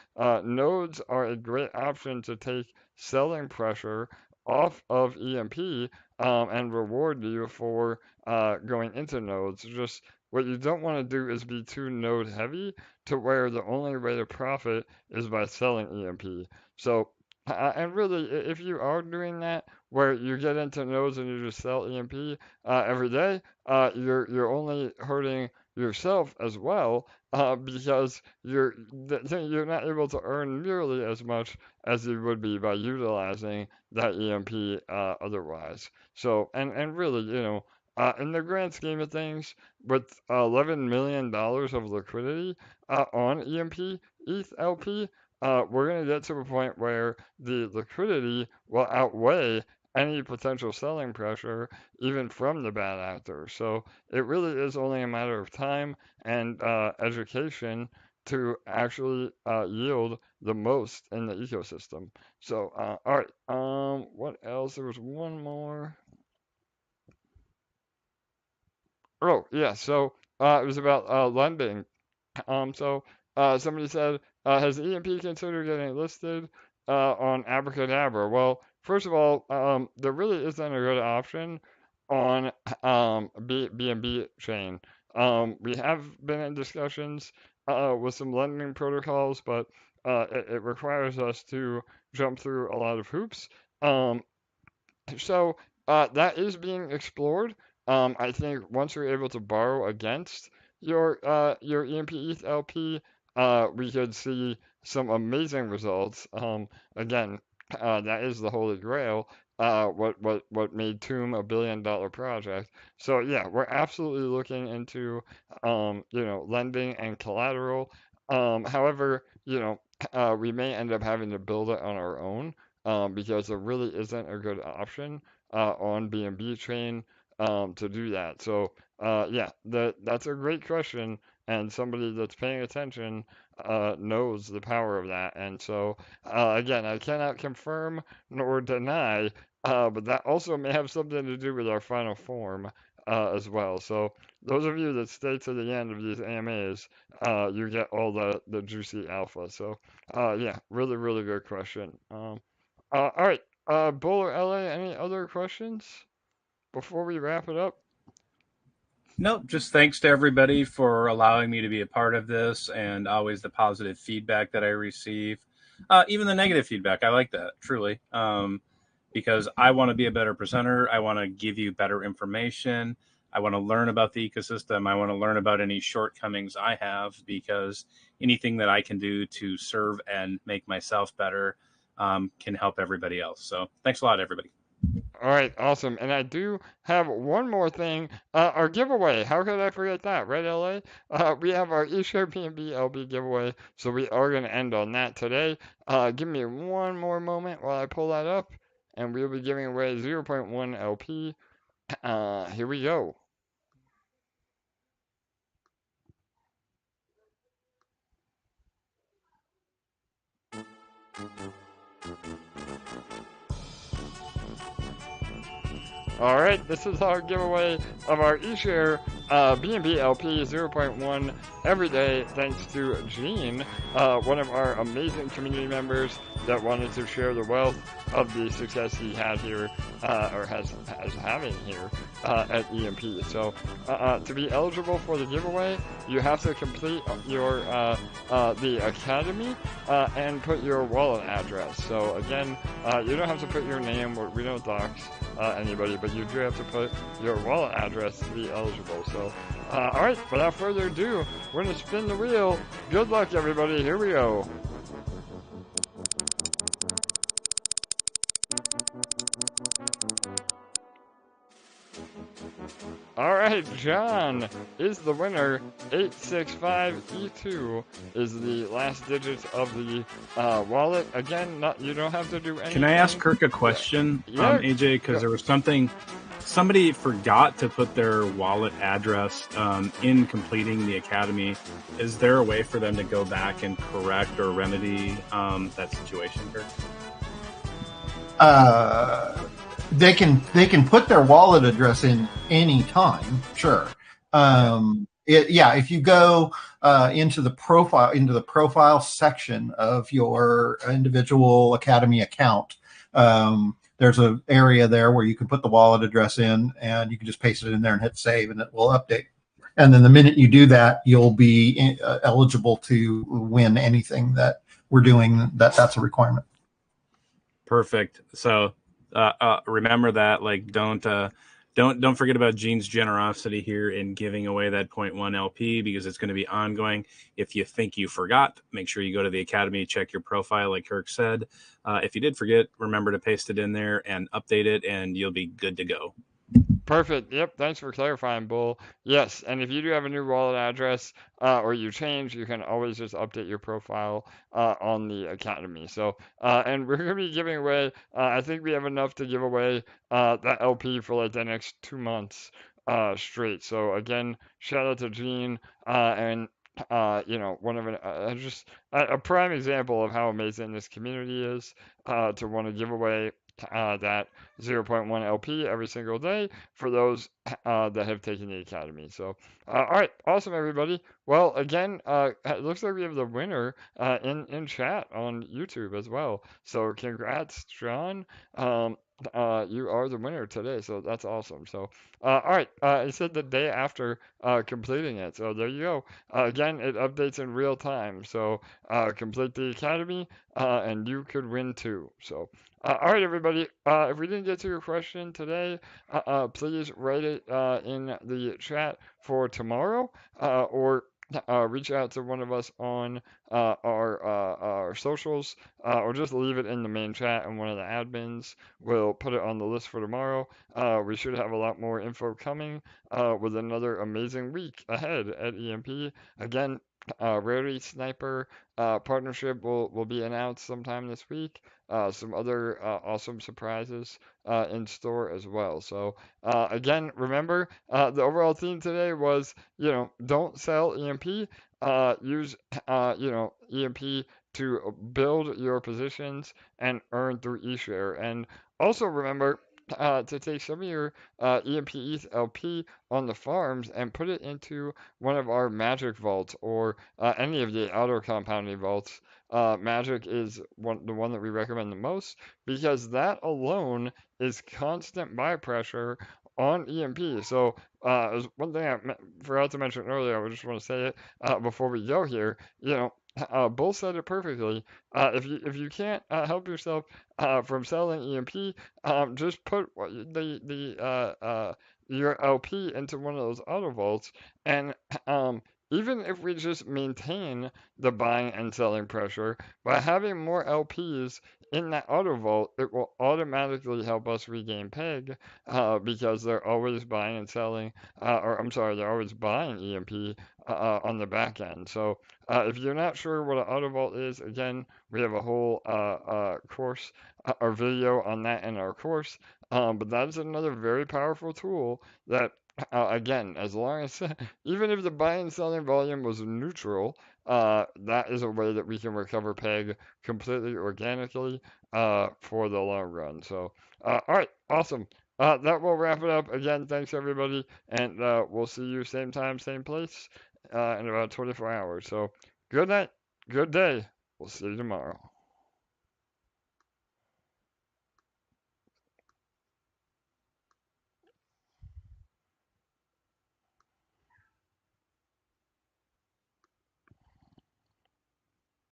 [SPEAKER 2] nodes are a great option to take selling pressure off of EMP and reward you for going into nodes. Just what you don't want to do is be too node heavy to where the only way to profit is by selling EMP. So, and really, if you are doing that, where you get into nodes and you just sell EMP every day, you're only hurting yourself as well because you're not able to earn nearly as much as you would be by utilizing that EMP otherwise. So, and really, in the grand scheme of things, with $11 million of liquidity on EMP ETH LP, we're going to get to a point where the liquidity will outweigh any potential selling pressure, even from the bad actors. So it really is only a matter of time and education to actually yield the most in the ecosystem. So, all right. What else? There was one more. Oh, yeah. So, it was about lending. Somebody said, has EMP considered getting listed on Abracadabra? Well, first of all, there really isn't a good option on BNB Chain. We have been in discussions with some lending protocols, but it requires us to jump through a lot of hoops. So that is being explored. I think once you're able to borrow against your EMP ETH LP, we could see some amazing results. Again, that is the holy grail. What made Tomb a billion-dollar project? So yeah, we're absolutely looking into lending and collateral. However, we may end up having to build it on our own because there really isn't a good option on BNB Chain to do that. So yeah, that's a great question, and somebody that's paying attention knows the power of that. And so again, I cannot confirm nor deny, but that also may have something to do with our final form as well. So those of you that stay to the end of these AMAs, you get all the juicy alpha. So yeah, really, really good question. All right, Bull or LA, any other questions before we wrap it up?
[SPEAKER 3] Nope, just thanks to everybody for allowing me to be a part of this, and always the positive feedback that I receive. Even the negative feedback, I like that, truly, because I want to be a better presenter. I want to give you better information. I want to learn about the ecosystem. I want to learn about any shortcomings I have, because anything that I can do to serve and make myself better can help everybody else. So thanks a lot, everybody.
[SPEAKER 2] All right, awesome. And I do have one more thing. Our giveaway. How could I forget that, right, LA? We have our eShare BNB LB giveaway, so we are going to end on that today. Give me one more moment while I pull that up, and we'll be giving away 0.1 LP. Here we go. All right, this is our giveaway of our eShare BNB LP 0.1 every day, thanks to Gene, one of our amazing community members that wanted to share the wealth of the success he had here, or has having here at EMP. So to be eligible for the giveaway, you have to complete your the Academy and put your wallet address. So again, you don't have to put your name, we don't dox anybody, but you do have to put your wallet address to be eligible. So, all right, without further ado, we're going to spin the wheel. Good luck, everybody. Here we go. All right, John is the winner. 865E2 is the last digits of the wallet. Again, you don't have to do anything.
[SPEAKER 3] Can I ask Kirk a question,
[SPEAKER 2] Yeah.
[SPEAKER 3] AJ? Because there was somebody forgot to put their wallet address in completing the Academy. Is there a way for them to go back and correct or remedy that situation, Kirk?
[SPEAKER 6] They can put their wallet address in any time, sure. If you go into the profile section of your individual Academy account, there's an area there where you can put the wallet address in, and you can just paste it in there and hit save, and it will update. And then the minute you do that, you'll be eligible to win anything that we're doing. That's a requirement.
[SPEAKER 3] Perfect. So remember that, like, don't forget about Gene's generosity here in giving away that 0.1 LP, because it's going to be ongoing. If you think you forgot, make sure you go to the Academy, check your profile, like Kirk said. If you did forget, remember to paste it in there and update it, and you'll be good to go.
[SPEAKER 2] Perfect. Yep. Thanks for clarifying, Bull. Yes. And if you do have a new wallet address or you change, you can always just update your profile on the Academy. So, and we're going to be giving away, I think we have enough to give away that LP for like the next 2 months straight. So, again, shout out to Gene and you know, one of just a prime example of how amazing this community is to want to give away that 0.1 LP every single day for those that have taken the Academy. So, all right, awesome, everybody. Well, again, it looks like we have the winner in chat on YouTube as well. So, congrats, John. You are the winner today, so that's awesome. So, all right, it said the day after completing it. So there you go. Again, it updates in real time. So complete the Academy, and you could win too. So. All right, everybody. If we didn't get to your question today, please write it in the chat for tomorrow, or reach out to one of us on our socials, or just leave it in the main chat, and one of the admins will put it on the list for tomorrow. We should have a lot more info coming with another amazing week ahead at EMP. Again, Rarity Sniper partnership will be announced sometime this week. Some other awesome surprises in store as well. So again, remember the overall theme today was, you know, don't sell EMP. Use you know, EMP to build your positions and earn through eShare. And also remember to take some of your EMP ETH LP on the farms and put it into one of our magic vaults or any of the auto compounding vaults. Magic is the one that we recommend the most because that alone is constant buy pressure on EMP. So one thing I forgot to mention earlier, I just want to say it before we go here. You know, Bull said it perfectly. If you can't help yourself from selling EMP, just put your LP into one of those auto vaults, and even if we just maintain the buying and selling pressure by having more LPs in that auto vault, it will automatically help us regain peg because they're always buying and selling, or I'm sorry, they're always buying EMP on the back end. So if you're not sure what an auto vault is, again, we have a whole course or video on that in our course. But that is another very powerful tool that, again, as long as even if the buying and selling volume was neutral, that is a way that we can recover peg completely organically for the long run. So, all right, awesome. That will wrap it up. Again, thanks everybody, and we'll see you same time, same place in about 24 hours. So, good night, good day. We'll see you tomorrow.